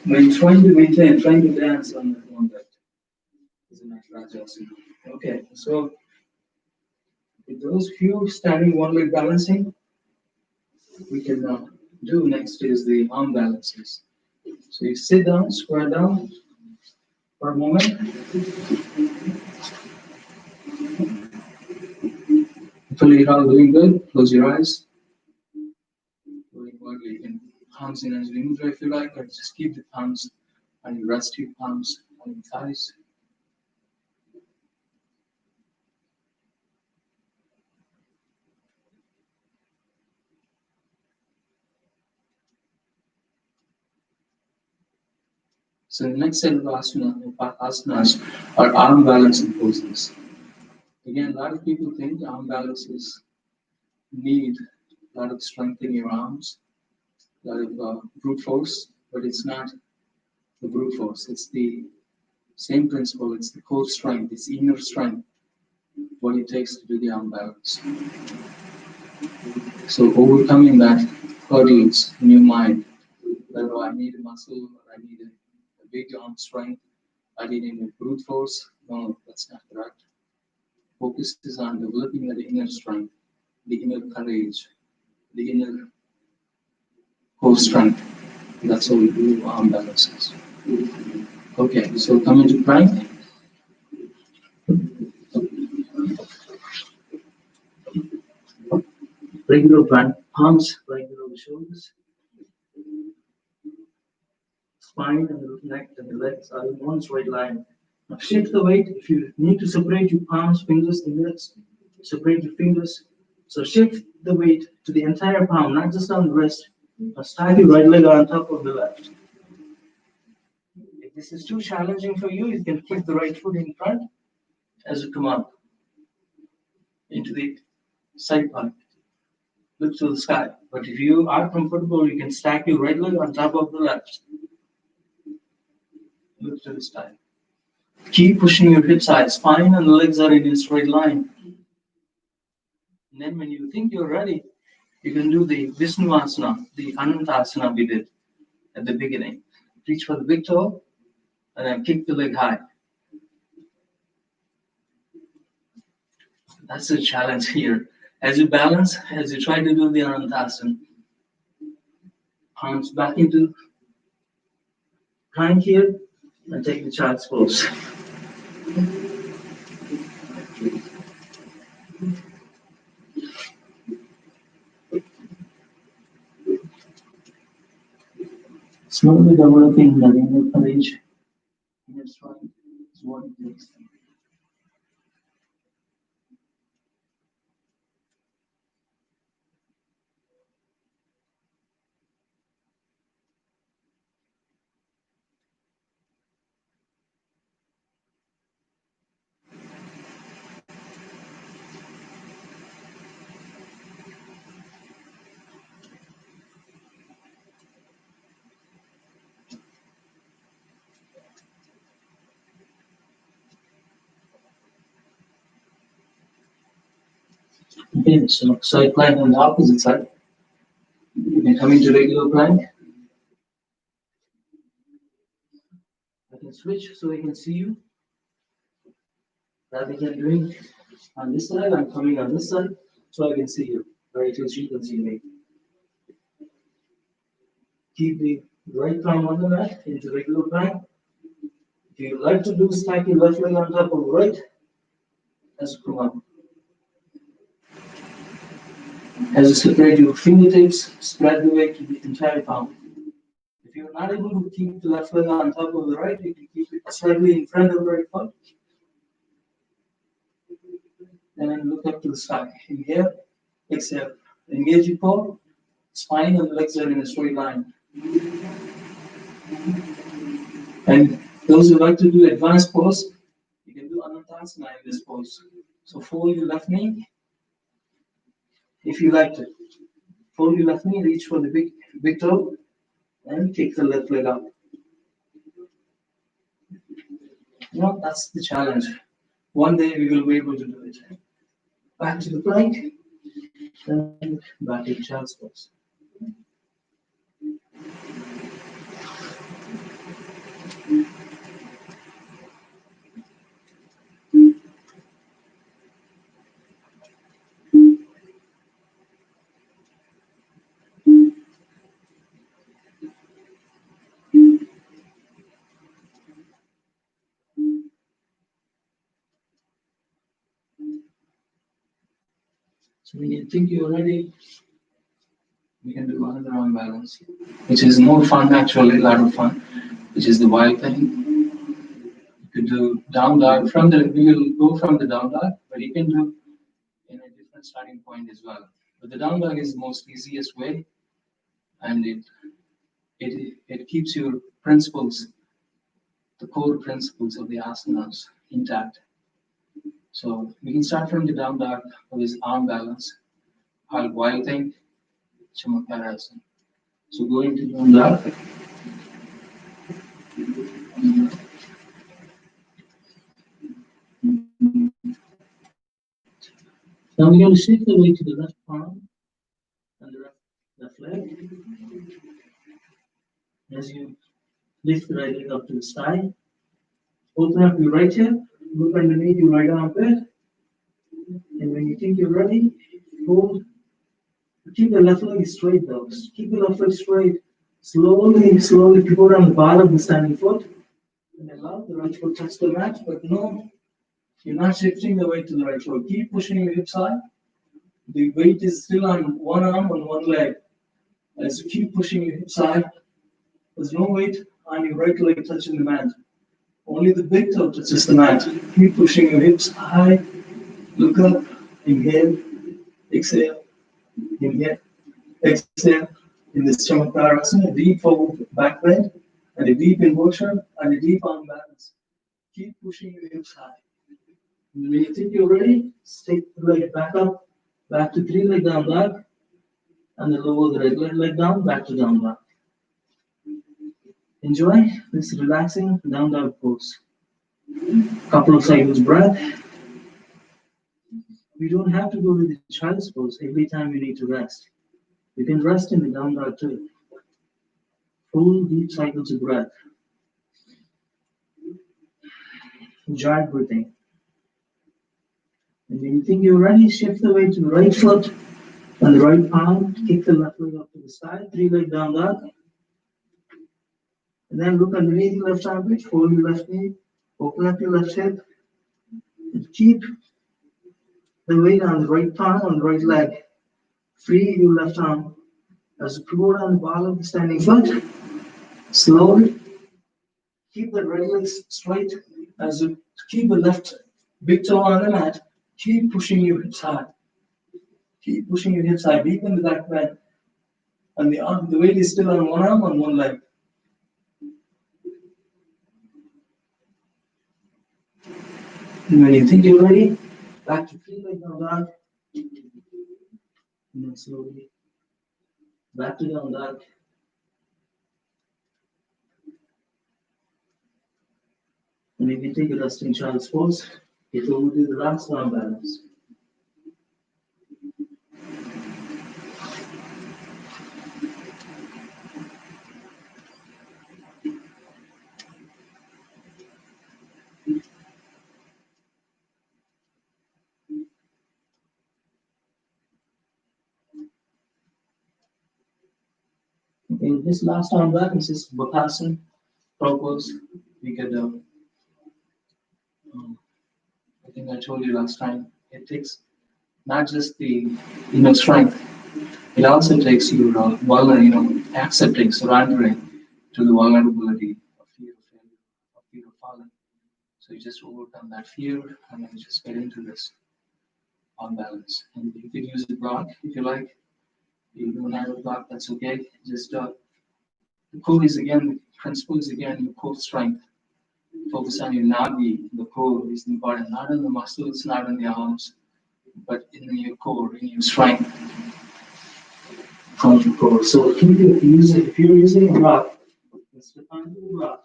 Speaker 1: When trying to maintain, trying to dance on that one leg is a Natarajasana. Okay, so with those few standing one leg balancing, we can do next is the arm balances. So you sit down, square down for a moment. Hopefully you're all doing good. Close your eyes. Doing well. You can palms in as you move if you like, or just keep the palms and you rest your palms on your thighs. So the next set of asanas are arm balancing poses. Again, a lot of people think arm balances need a lot of strength in your arms, a lot of brute force, but it's not the brute force. It's the same principle. It's the core strength. It's inner strength, what it takes to do the arm balance. So overcoming that hurdles in your mind, that I need a muscle, or I need a big arm strength, I need a brute force. No, that's not correct. focus is on developing the inner strength, the inner courage, the inner core strength. That's how we do arm balances. Okay, so coming to plank. Regular plank, palms right below the shoulders. Spine and the neck and the legs are in one straight line. Now shift the weight. If you need to separate your palms, fingers, index, separate your fingers. So shift the weight to the entire palm, not just on the wrist. Now stack your right leg on top of the left. If this is too challenging for you, you can keep the right foot in front as you come up into the side plank. Look to the sky. But if you are comfortable, you can stack your right leg on top of the left. Look to the sky. Keep pushing your hips high. Spine and the legs are in a straight line. And then when you think you're ready, you can do the Vishnuvasana, the Anantasana we did at the beginning. Reach for the big toe and then kick the leg high. That's the challenge here. As you balance, as you try to do the Anantasana, arms back into plank here and take the child's pose. Slowly developing the inner courage, inner strength is what it takes. Okay, so side plank on the opposite side. You can come into regular plank. I can switch so I can see you. Rather than doing on this side, I'm coming on this side so I can see you. Right, so you can see me. Keep the right palm on the mat into regular plank. If you like to do stack your left leg on top of right, as you come up. As you separate your fingertips, spread the weight to the entire palm. If you're not able to keep the left leg on top of the right, you can keep it slightly in front of the right foot. And then look up to the sky. Inhale, exhale. Engage your core, spine and legs are in a straight line. And those who like to do advanced pose, you can do Anantasana in this pose. So fold your left knee, if you like to. Fold your left knee, reach for the big toe, and kick the left leg up. You know, that's the challenge. One day we will be able to do it. Back to the plank, and back to child's pose. So when you think you're ready, we can do another arm balance, which is more fun actually, a lot of fun, which is the wild thing. You could do down dog we will go from the down dog, but you can do in a different starting point as well. But the down dog is the most easiest way, and it keeps your principles, the core principles of the asanas intact. So we can start from the down dog with arm balance, called wild thing, Chamakarasana. So go into down dog. Now we're going to shift the weight to the left palm and the left leg. As you lift the right leg up to the sky, open up your right hip, look underneath your right armpit, And when you think you're ready, hold. Keep the left leg straight though. Keep the left leg straight. Slowly pivot on the bar of the standing foot. And allow the right foot touch the mat, but no, you're not shifting the weight to the right foot. Keep pushing your hips high. The weight is still on one arm and one leg. As you keep pushing your hips high, there's no weight on your right leg touching the mat. Only the big toe touches the mat. Keep pushing your hips high. Look up. Inhale. Exhale. Inhale. Exhale. In this Chamakarasana, deep forward back bend, and a deep inversion, and a deep arm balance. Keep pushing your hips high. And when you think you're ready, take the leg back up, back to 3 leg down dog, and then lower the right leg down, back to down dog. Enjoy this relaxing down dog pose. Couple of cycles breath. We don't have to go to the child's pose every time you need to rest. You can rest in the down dog too. Full deep cycles of breath. Enjoy breathing. And when you think you're ready, shift the weight to the right foot and the right palm. Kick the left leg up to the side. 3 leg down dog. And then look underneath your left armpit. Fold your left knee. Open up your left hip. And keep the weight on the right palm on the right leg. Free your left arm. As you pivot on the ball of the standing foot. Slowly. Keep the right leg straight. As you keep the left big toe on the mat. Keep pushing your hips high. Keep pushing your hips high. Deep in the back bend. And the weight is still on one arm and one leg. And when you think you're ready, back to 3 leg down dog. And then slowly back to down dog. And if you take a resting child's pose, it will do the last arm balance. Okay, this last arm balance is Bakasana pose. We could, I think I told you last time, it takes not just the inner strength, it also takes your accepting, surrendering to the vulnerability of fear of failure, of fear of falling. So you just overcome that fear and then just get into this on balance. And you can use a block if you like. If you don't have a block, that's okay. Just the core is again, the principle is again your core strength. Focus on your nadi, the core is important, not in the muscles, not in the arms, but in your core, in your strength from the core. So if you're using a block, let's define the block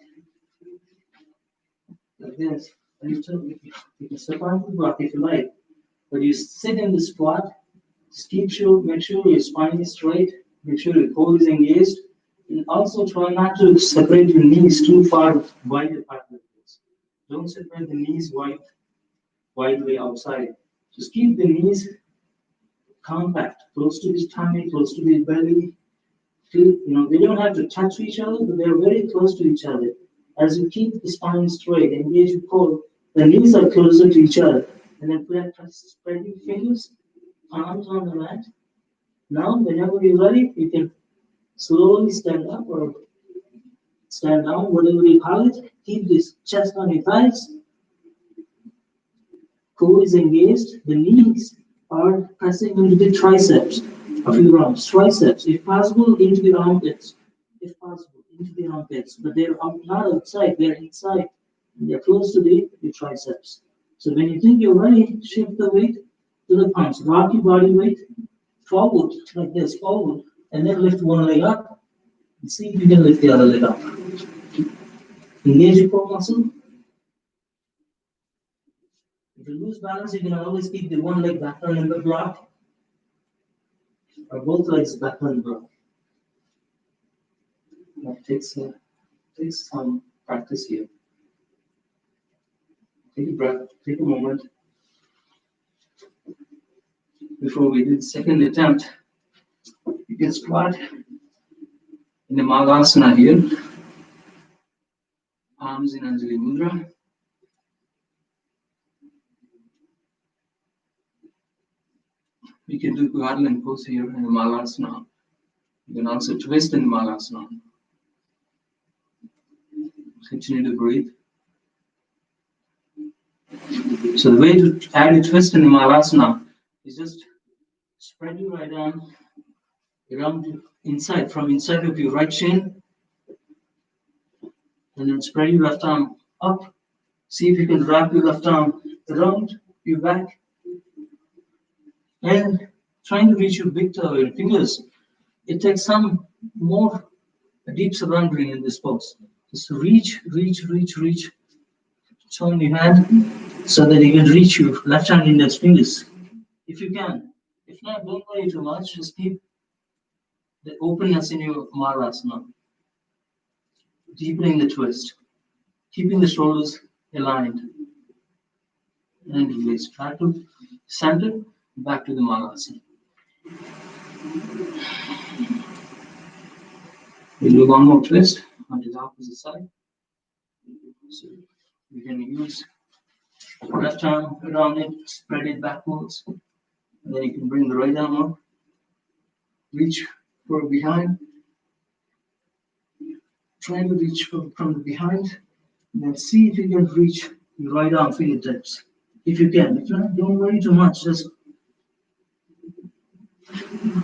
Speaker 1: like this. You can step on the block if you like, but you sit in the squat. Just make sure your spine is straight. Make sure your core is engaged, and also try not to separate your knees too far wide apart like this. Don't separate the knees widely outside. Just keep the knees compact, close to the tummy, close to the belly. They don't have to touch each other, but they're very close to each other. As you keep the spine straight, engage your core, the knees are closer to each other. And then spread your fingers, palms on the mat. Now, whenever you're ready, you can slowly stand up or stand down, whatever you call it. Keep this chest on your thighs. Core is engaged. The knees are pressing into the triceps of your arms. Triceps, if possible, into the armpits. If possible, into the armpits. But they're not outside, they're inside. And they're close to the triceps. So when you think you're ready, shift the weight to the palms. Rock your body weight forward, like this, forward. And then lift one leg up. And see if you can lift the other leg up. Engage your core muscle. If you lose balance, you can always keep the one leg back on the block, or both legs back on the block. That takes some practice here. Take a breath, take a moment. before we do the second attempt, you can start in the Malasana here, palms in Anjali Mudra. We can do Garland pose here in the Malasana. You can also twist in the Malasana. Continue to breathe. So the way to add a twist in the Malasana is just spread your right arm around inside, from inside of your right shin, and then spread your left arm up. See if you can wrap your left arm around your back, and trying to reach your big toe, your fingers. It takes some more deep surrendering in this pose. Just reach, turn your hand so that you can reach your left hand index fingers, if you can. If not, don't worry too much. Just keep the openness in your Malasana, deepening the twist, keeping the shoulders aligned, and release. Try to center, back to the Malasana. We'll do one more twist onto the opposite side. So you can use left arm around it, spread it backwards, and then you can bring the right arm up, reach for behind, try to reach from the behind, and then see if you can reach your right arm fingertips. If you can. If not, don't worry too much. Just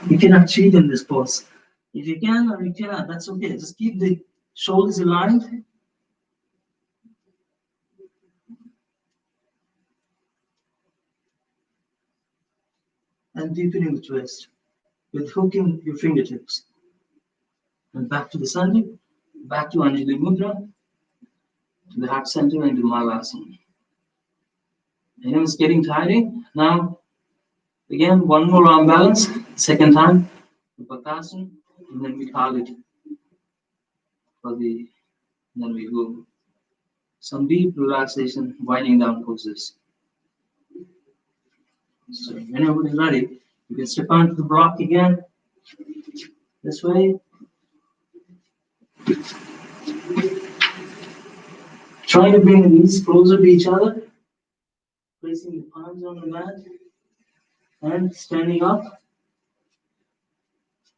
Speaker 1: you cannot cheat in this pose. If you can or you cannot, that's okay. Just keep the shoulders aligned. And deepening the twist with hooking your fingertips. And back to the center, back to Anjali Mudra, to the heart center, and to Malasana. I know it's getting tiring. Now, again, one more arm balance, second time, Bakasana, and then we call it for the, then we go some deep relaxation, winding down poses. So whenever you're ready, you can step onto the block again, this way. Try to bring the knees closer to each other, placing the palms on the mat, and standing up.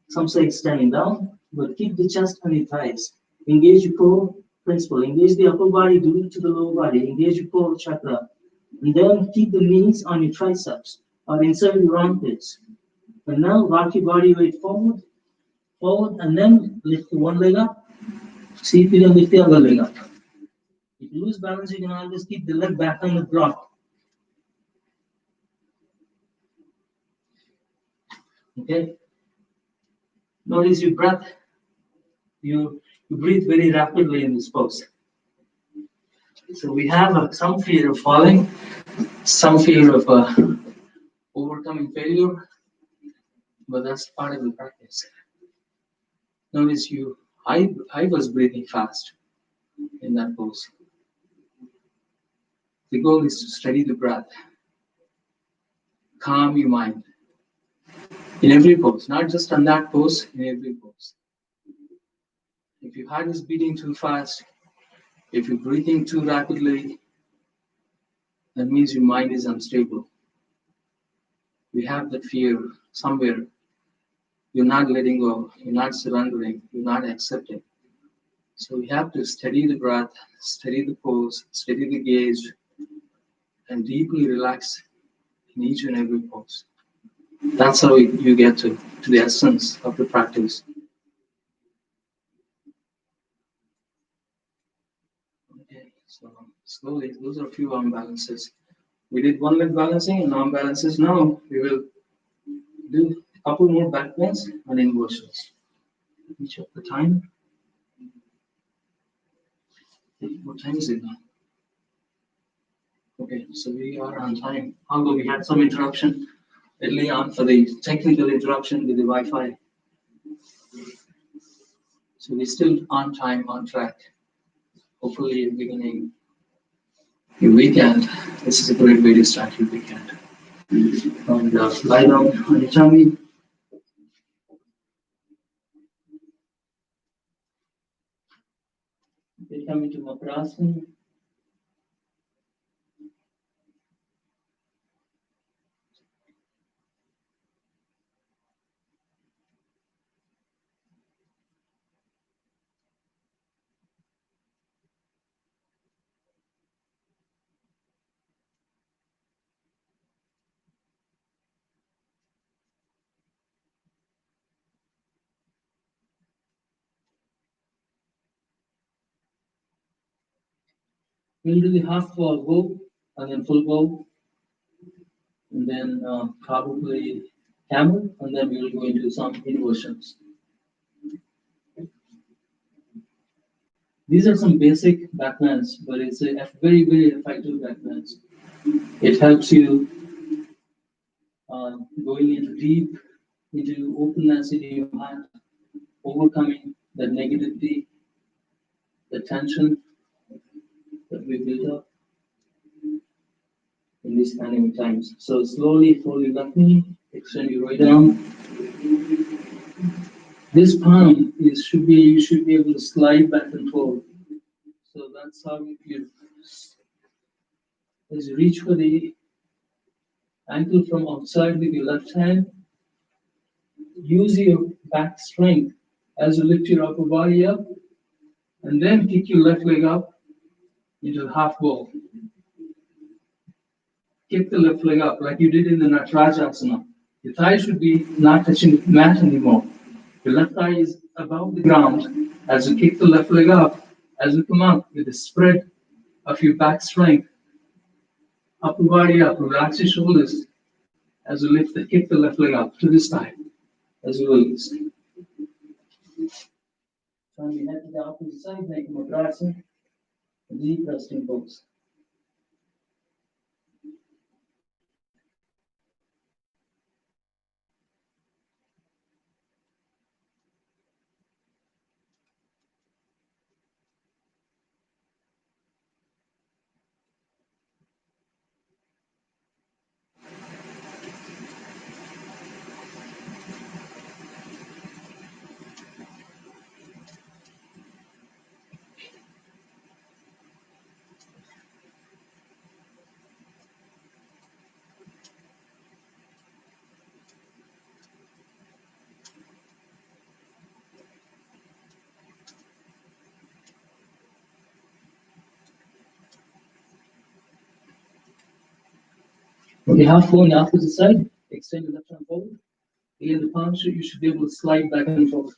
Speaker 1: Some say standing down, but keep the chest and the thighs. Engage your core principle. Engage the upper body, do it to the lower body. Engage your core chakra. And then keep the knees on your triceps or inside your armpits. And now rock your body weight forward, and then lift one leg up. See if you can lift the other leg up. If you lose balance, you can always keep the leg back on the block. Okay? Notice your breath. You breathe very rapidly in this pose. So we have some fear of falling, some fear of overcoming failure, but that's part of the practice. Notice I was breathing fast in that pose. The goal is to steady the breath, calm your mind in every pose, not just on that pose, in every pose. If your heart is beating too fast, if you're breathing too rapidly, that means your mind is unstable. You have that fear somewhere. You're not letting go, you're not surrendering, you're not accepting. So we have to steady the breath, steady the pose, steady the gaze, and deeply relax in each and every pose. That's how you get to the essence of the practice. Okay, so slowly, those are a few arm balances. We did one leg balancing and arm balances. Now we will do a couple more back bends and inversions. Let me check the time. What time is it now? Okay, so we are on time. Although we had some interruption early on for the technical interruption with the Wi-Fi. So we're still on time, on track. Hopefully you're beginning your weekend. This is a great way to start your weekend. And lie down on your tummy. Okay, coming to Makrasana. We'll do the half bow and then full bow, and then probably camel, and then we will go into some inversions. These are some basic backbends, but it's a very, very effective backbends. It helps you going into deep, into openness in your heart, overcoming the negativity, the tension that we build up in these kind of times. So slowly fold your left knee, extend your right arm. This palm should be you should be able to slide back and forth. So that's how you as you reach for the ankle from outside with your left hand, use your back strength as you lift your upper body up, and then kick your left leg up into half bow. Kick the left leg up like you did in the Natarajasana. Your thigh should be not touching the mat anymore. Your left thigh is above the ground as you kick the left leg up, as you come up with the spread of your back strength. Upper body up, relax your shoulders as you kick the left leg up to the side as you release. Turn your head to the opposite side, make Madrasana, deep resting pose. Okay, half bow on the opposite side, extend your left arm forward. Here the palm you should be able to slide back and forth.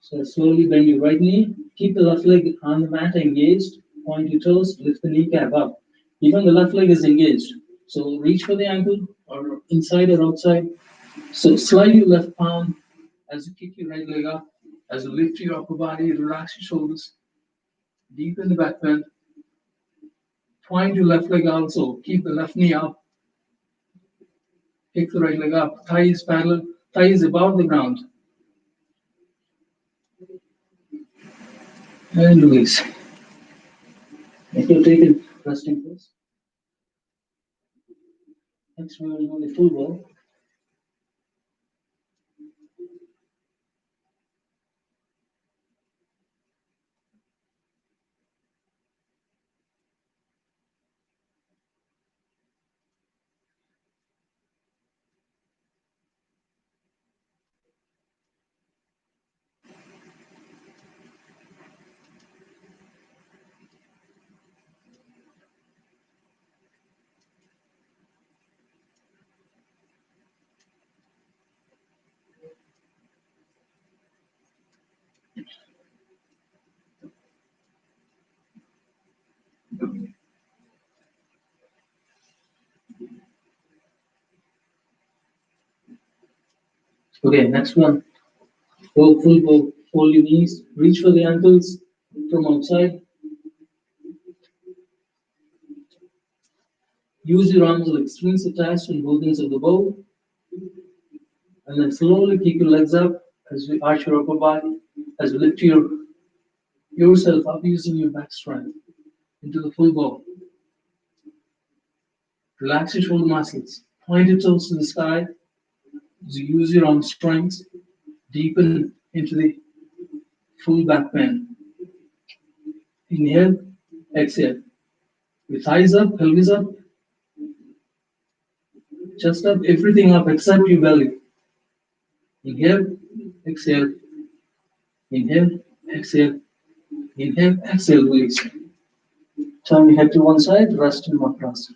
Speaker 1: So slowly bend your right knee, keep the left leg on the mat engaged, point your toes, lift the kneecap up. Even the left leg is engaged. So reach for the ankle or inside or outside. So slide your left palm as you kick your right leg up, as you lift your upper body, relax your shoulders, deepen the back bend. Point your left leg also, keep the left knee up. Kick the right leg up, thigh is parallel, thigh is above the ground. And release. If you take a resting pose. Next we will do the full bow. Okay, next one. Go full bow, fold your knees, reach for the ankles from outside. Use your arms like strings attached on both ends of the bow. And then slowly kick your legs up as you arch your upper body, as you lift yourself up using your back strength into the full bow.
Speaker 2: Relax your shoulder muscles. Point your toes to the sky. Use your arm strength. Deepen into the full back bend. Inhale, exhale. Your thighs up, pelvis up, chest up, everything up except your belly. Inhale, exhale. Inhale, exhale. Inhale, exhale, release. Turn your head to one side, rest in Makrasana.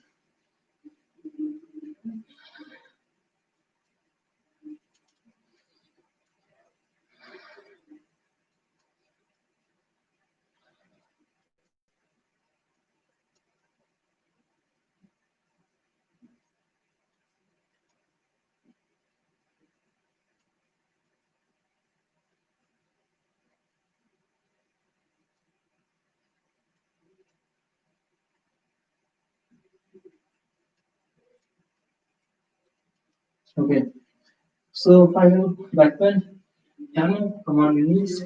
Speaker 2: Okay, so final back bend. Camel, come on your knees.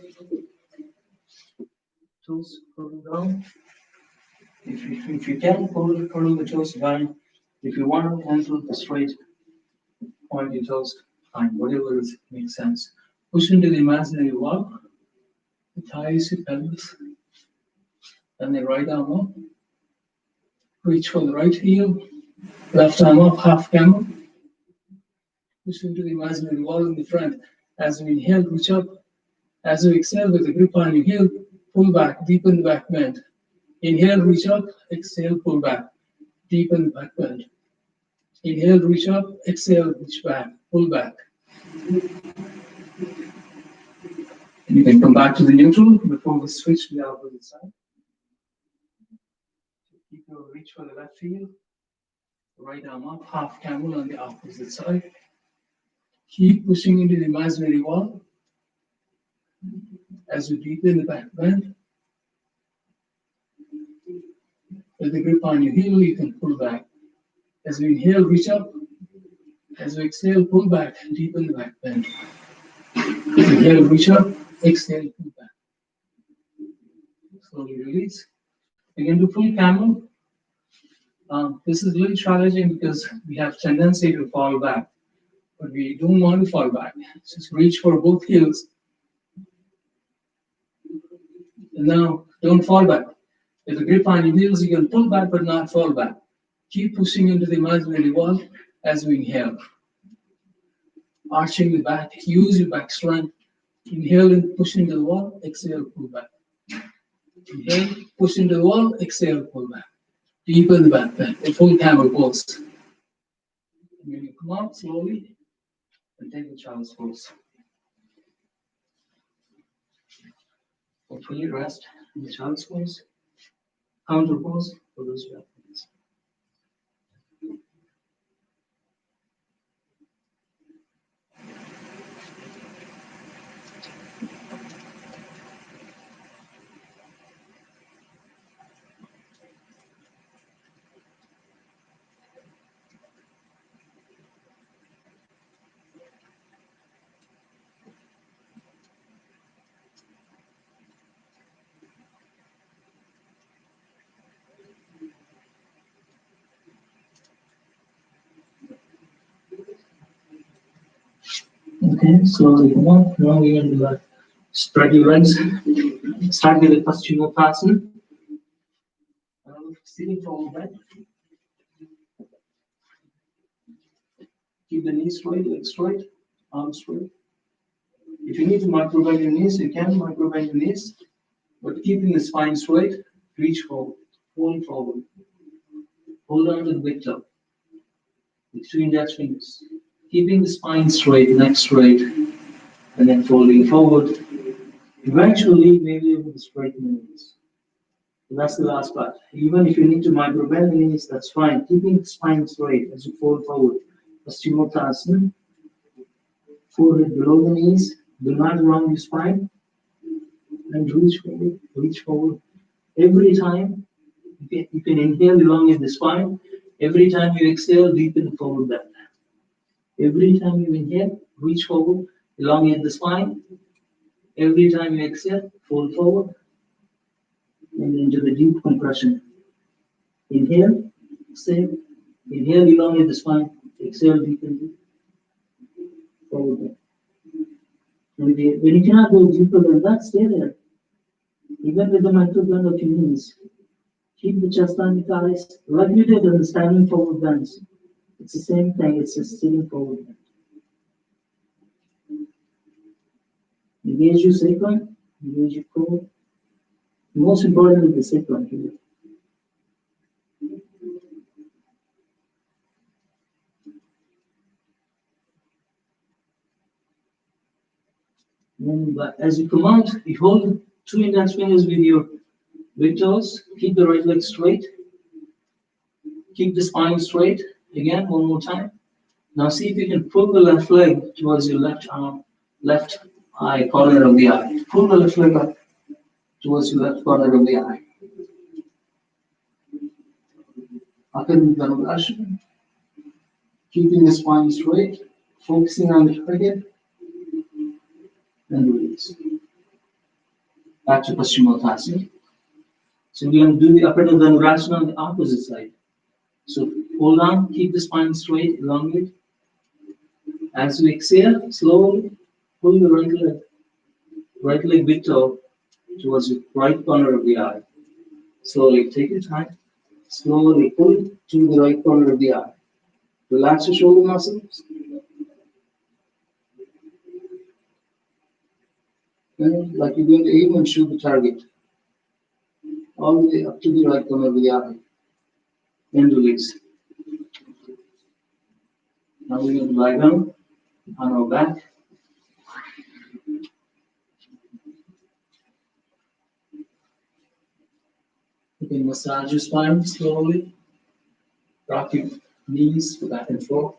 Speaker 2: Toes pull down. If you can, pull the toes down. If you want to ankle straight, point your toes, fine, whatever makes sense. Push into the imaginary wall, the thighs, your pelvis, and the right arm up. Reach for the right heel, left arm up, half camel. Push into the imaginary wall in the front. As we inhale, reach up. As we exhale with the grip on your heel, pull back, deepen the back bend. Inhale, reach up, exhale, pull back, deepen the back bend. Inhale, reach up, exhale, reach back, pull back. You can come back to the neutral before we switch to the opposite side. Keep your reach for the left heel, right arm up, half camel on the opposite side. Keep pushing into the imaginary wall. As we deepen the back bend, with the grip on your heel, you can pull back. As we inhale, reach up. As we exhale, pull back, deepen the back bend. Inhale, reach up. Exhale, pull back. Slowly release. Again, do full camel. This is really challenging because we have tendency to fall back, but we don't want to fall back. Just reach for both heels. And now, don't fall back. With a grip on your heels, you can pull back but not fall back. Keep pushing into the imaginary wall as we inhale. Arching the back, use your back strength. Inhale and push into the wall, exhale, pull back. Inhale, push into the wall, exhale, pull back. Deepen the back bend, a full camel pose. And when you come out slowly, and take the child's pose. Hopefully rest in the child's pose. Counter pose for those who have hands. Okay, slowly come up. Now we're going to spread your legs. Start with the Paschimottanasana. Sitting forward bend. Keep the knees straight, legs straight, arms straight. If you need to micro bend your knees, you can micro bend your knees, but keeping the spine straight, reach forward, hold forward. Hold on to the big toe. Between the fingers. Keeping the spine straight, neck straight, and then folding forward. Eventually, you may be able to straighten the knees. So that's the last part. Even if you need to micro bend the knees, that's fine. Keeping the spine straight as you fold forward. Paschimottanasana. Forehead below the knees. Do not round your spine. And reach forward, reach forward. Every time, you can inhale, elongate the spine. Every time you exhale, deepen the forward bend. Every time you inhale, reach forward, elongate the spine. Every time you exhale, fold forward and into the deep compression. Inhale, exhale,
Speaker 1: Inhale, elongate the spine. Exhale, deepen forward bend. And when you cannot go deeper than that, stay there. Even with the micro bend of your knees, keep the chest on the thighs, like you did in the standing forward bends. It's the same thing, it's a sitting forward bend. Engage your sacrum, engage your core. Most important is the sacrum here. And as you come out, you hold two index fingers with your big toes. Keep the right leg straight. Keep the spine straight. Again, one more time. Now see if you can pull the left leg towards your left arm, left eye corner of the eye. Pull the left leg up towards your left corner of the eye. Akan Dhanurasana. Keeping the spine straight, focusing on the target, and release. Back to Paschimottanasana. So we're going to do the upper Dhanurasana on the opposite side. So hold on, keep the spine straight, elongate. As you exhale, slowly pull the right leg big toe towards the right corner of the eye. Slowly take your time. Slowly pull to the right corner of the eye. Relax your shoulder muscles. And like you're going to aim and shoot the target. All the way up to the right corner of the eye. And release. Now we're going to lie down on our back. You can massage your spine slowly. Rock your knees back and forth.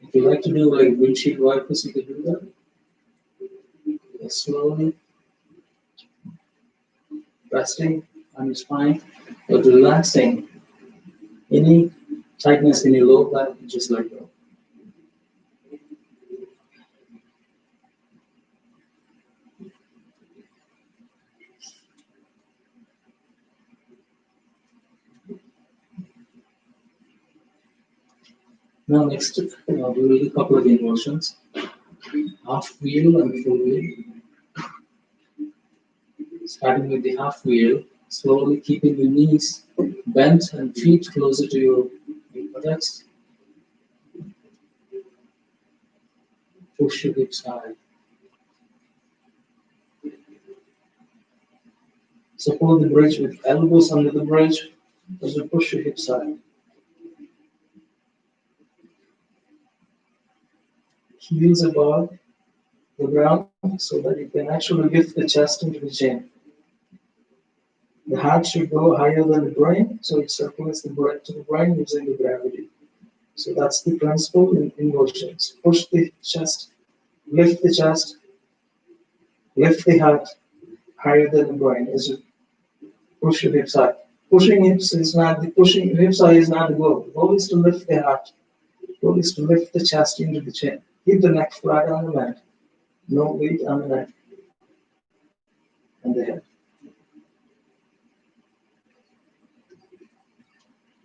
Speaker 1: If you like to do like windshield wipers, you can do that. Just slowly resting on your spine, but relaxing any tightness in your lower back, just let go. Now next, we will do a couple of inversions. Half wheel and full wheel. Starting with the half wheel, slowly keeping your knees bent and feet closer to your buttocks. Push your hips high. Support the bridge with elbows under the bridge as you push your hips high. Heels above the ground so that you can actually lift the chest into the chin. The heart should go higher than the brain, so it circulates the blood to the brain using the gravity. So that's the principle in inversions. Push the chest, lift the chest, lift the heart higher than the brain as you push your hips high. Pushing hips high is not the goal. The goal is to lift the heart. The goal is to lift the chest into the chin. Keep the neck flat on the mat. No weight on the neck and the head.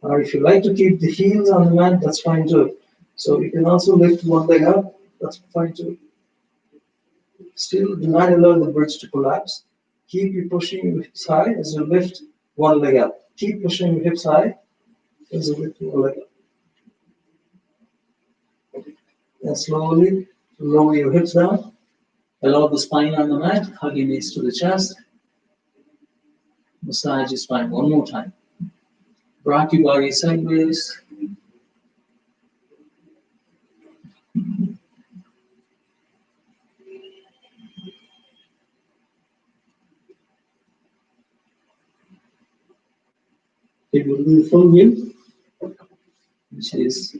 Speaker 1: Or if you like to keep the heels on the mat, that's fine too. So you can also lift one leg up, that's fine too. Still, do not allow the bridge to collapse. Keep you pushing your hips high as you lift one leg up. Keep pushing your hips high as you lift one leg up. And slowly lower your hips down. Allow the spine on the mat, hug your knees to the chest. Massage your spine one more time. Rock your body sideways. It will do the full wheel, which is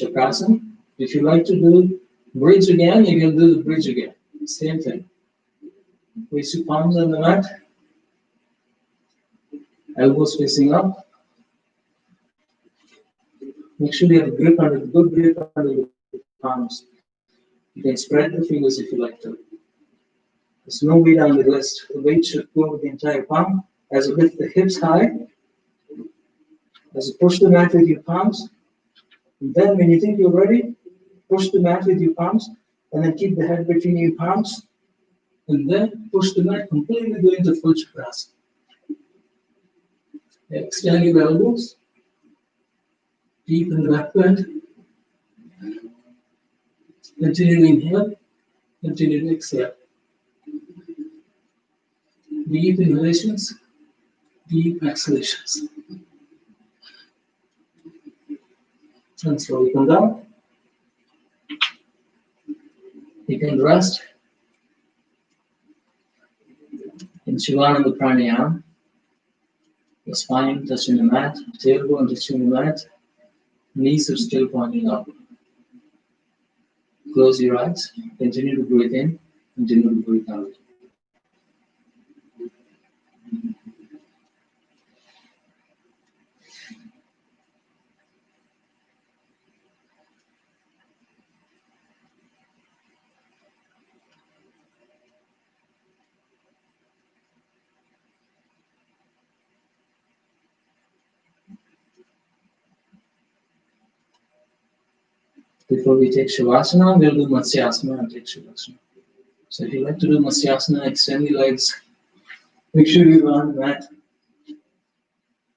Speaker 1: Chakrasana. If you like to do bridge again, you can do the bridge again. Same thing. Place your palms on the mat, elbows facing up. Make sure you have a good grip under the palms. You can spread the fingers if you like to. There's no weight on the wrist. The weight should go with the entire palm. As you lift the hips high,
Speaker 2: As you push the mat with your palms, and then when you think you're ready, push the mat with your palms, and then keep the head between your palms, and then push the mat completely going to full Chakrasana. Extend your elbows, deepen the back bend, continue to inhale, continue to exhale. Deep inhalations, deep exhalations. And slowly come down. You can rest in Shivananda Pranayama. The spine touching the mat, tailbone touching the mat, knees are still pointing up. Close your eyes, continue to breathe in, continue to breathe out. Before we take Shavasana, we'll do Matsyasana and take Shavasana. So if you like to do Matsyasana, extend your legs. Make sure you are on the mat.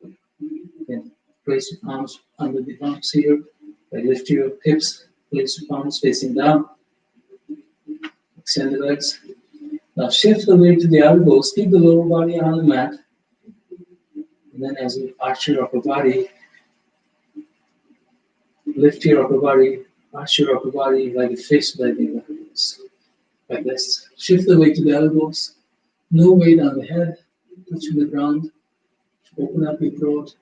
Speaker 2: You can place your palms under the palms here. Lift your hips, place your palms facing down. Extend the legs. Now shift the weight to the elbows. Keep the lower body on the mat. And then as you arch your upper body, lift your upper body, arch your upper body like a fish diving like this. Like this. Shift the weight to the elbows. No weight on the head. Touching the ground. Open up your throat.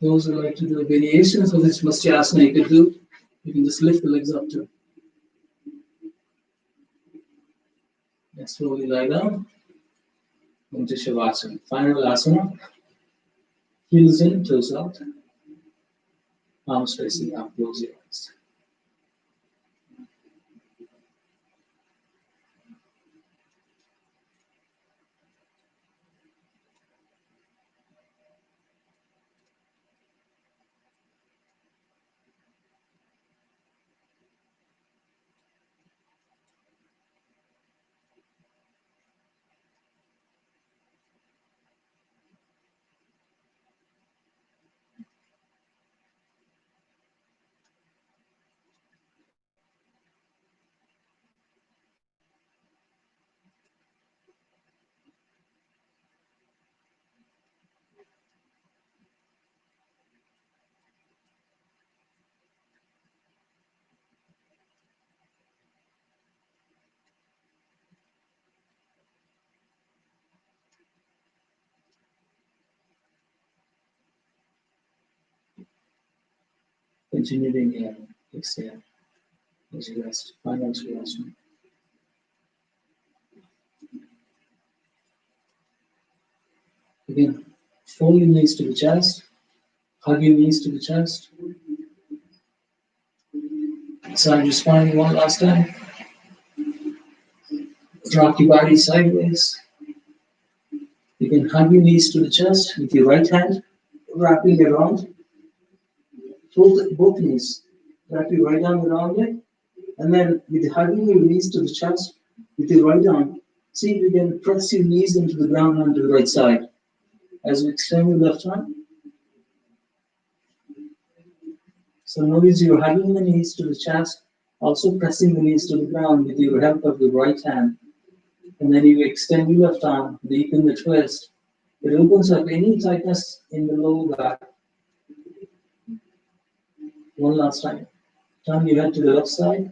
Speaker 2: Those who like to do variations of this Matsyasana, you can do. You can just lift the legs up too. And slowly lie down into Shavasana. Final asana. Heels in, toes out. Palms facing up, close your eyes. Continue to inhale, exhale as you rest. Final Shavasana. Again, fold your knees to the chest, hug your knees to the chest. Side your spine one last time. Rock your body sideways. You can hug your knees to the chest with your right hand, wrapping it around. Fold both knees. Wrap your right arm around it. And then with hugging your knees to the chest with your right arm, see if you can press your knees into the ground onto the right side. As you extend your left arm. So notice you're hugging the knees to the chest, also pressing the knees to the ground with your help of the right hand. And then you extend your left arm, deepen the twist. It opens up any tightness in the lower back. One last time. Turn your head to the left side.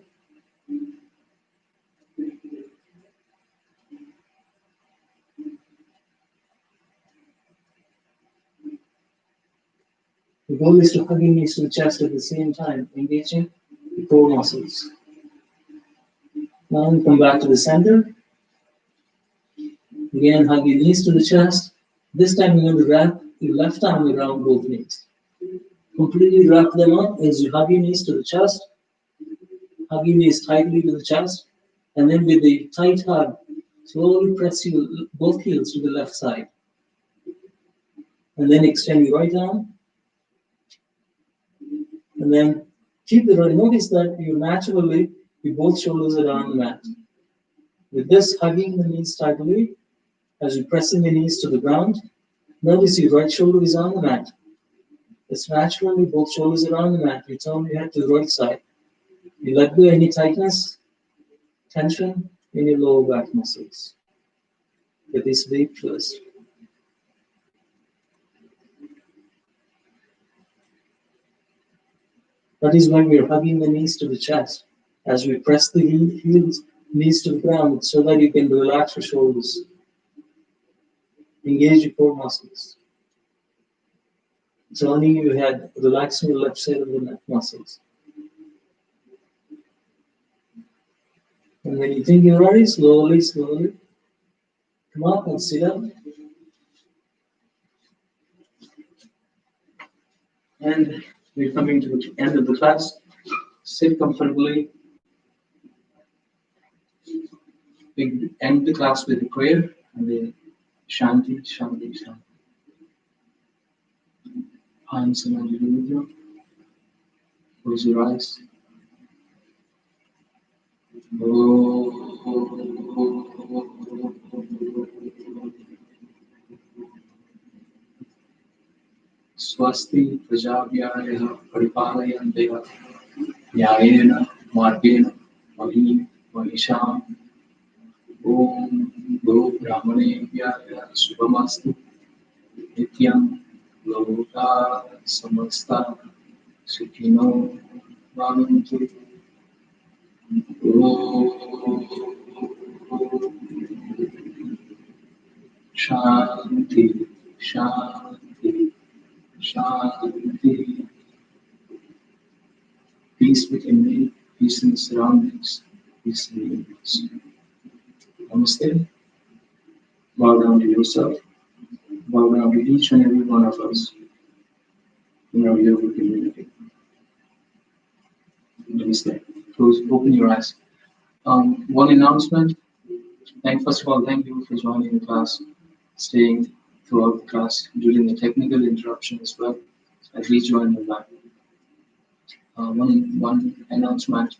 Speaker 2: The goal is to hug your knees to the chest at the same time, engaging the core muscles. Now we come back to the center. Again, hug your knees to the chest. This time you're going to wrap your left arm around both knees. Completely wrap them up as you hug your knees to the chest. Hug your knees tightly to the chest. And then with the tight hug,
Speaker 1: Slowly press both heels to the left side. And then extend your right arm. And then keep the right. Notice that you naturally, both shoulders are on the mat. With this, hugging the knees tightly as you're pressing the knees to the ground. Notice your right shoulder is on the mat. It's naturally both shoulders are on the mat. You turn your head to the right side. You let go any tightness, tension in your lower back muscles. With this deep twist. That is when we're hugging the knees to the chest. As we press the heels, knees to the ground so that you can relax your shoulders. Engage your core muscles. Turning your head, relaxing your left side of the neck muscles. And when you think you're ready, slowly, slowly, come up and sit up. And we're coming to the end of the class. Sit comfortably. We end the class with a prayer and then Shanti, Shanti, Shanti. Hands and under. Close your eyes. Swasti Prajavyaya Paripalayanteya Nyayena Margena Mahi Mahisham Om Guru Brahmanebhyaya Shubhamastu Nityam Loka Samasta Sukhino Bhavantu Shanti Shanti Shanti. Peace within me, peace in the surroundings, peace in the universe. Namaste. Bow down to yourself. Bow down to each and every one of us in our yoga community. Namaste. Close, open your eyes. One announcement. First of all, thank you for joining the class, staying throughout the class during the technical interruption as well. I rejoined the back. One announcement.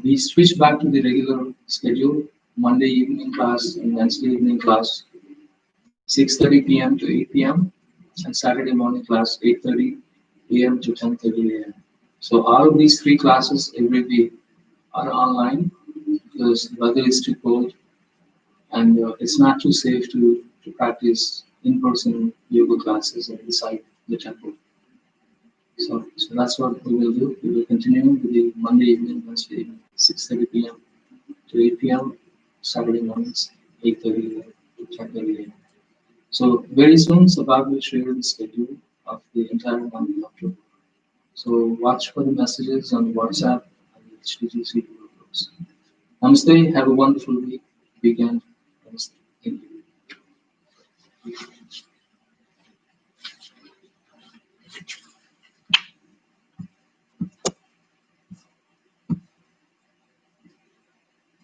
Speaker 1: We switched back to the regular schedule, Monday evening class and Wednesday evening class, 6:30 p.m. to 8 p.m. and Saturday morning class, 8:30 a.m. to 10:30 a.m. So all of these three classes every week are online because the weather is too cold and it's not too safe to practice in-person yoga classes inside the temple. So that's what we will do. We will continue with the Monday evening, Wednesday evening, 6:30 p.m. to 8 p.m. Saturday mornings, 8:30 a.m. to 10:30 a.m. So very soon, Sabag will share the schedule of the entire month of October. So watch for the messages on WhatsApp and the HTGC groups. Namaste. Have a wonderful weekend. Namaste. Thank you.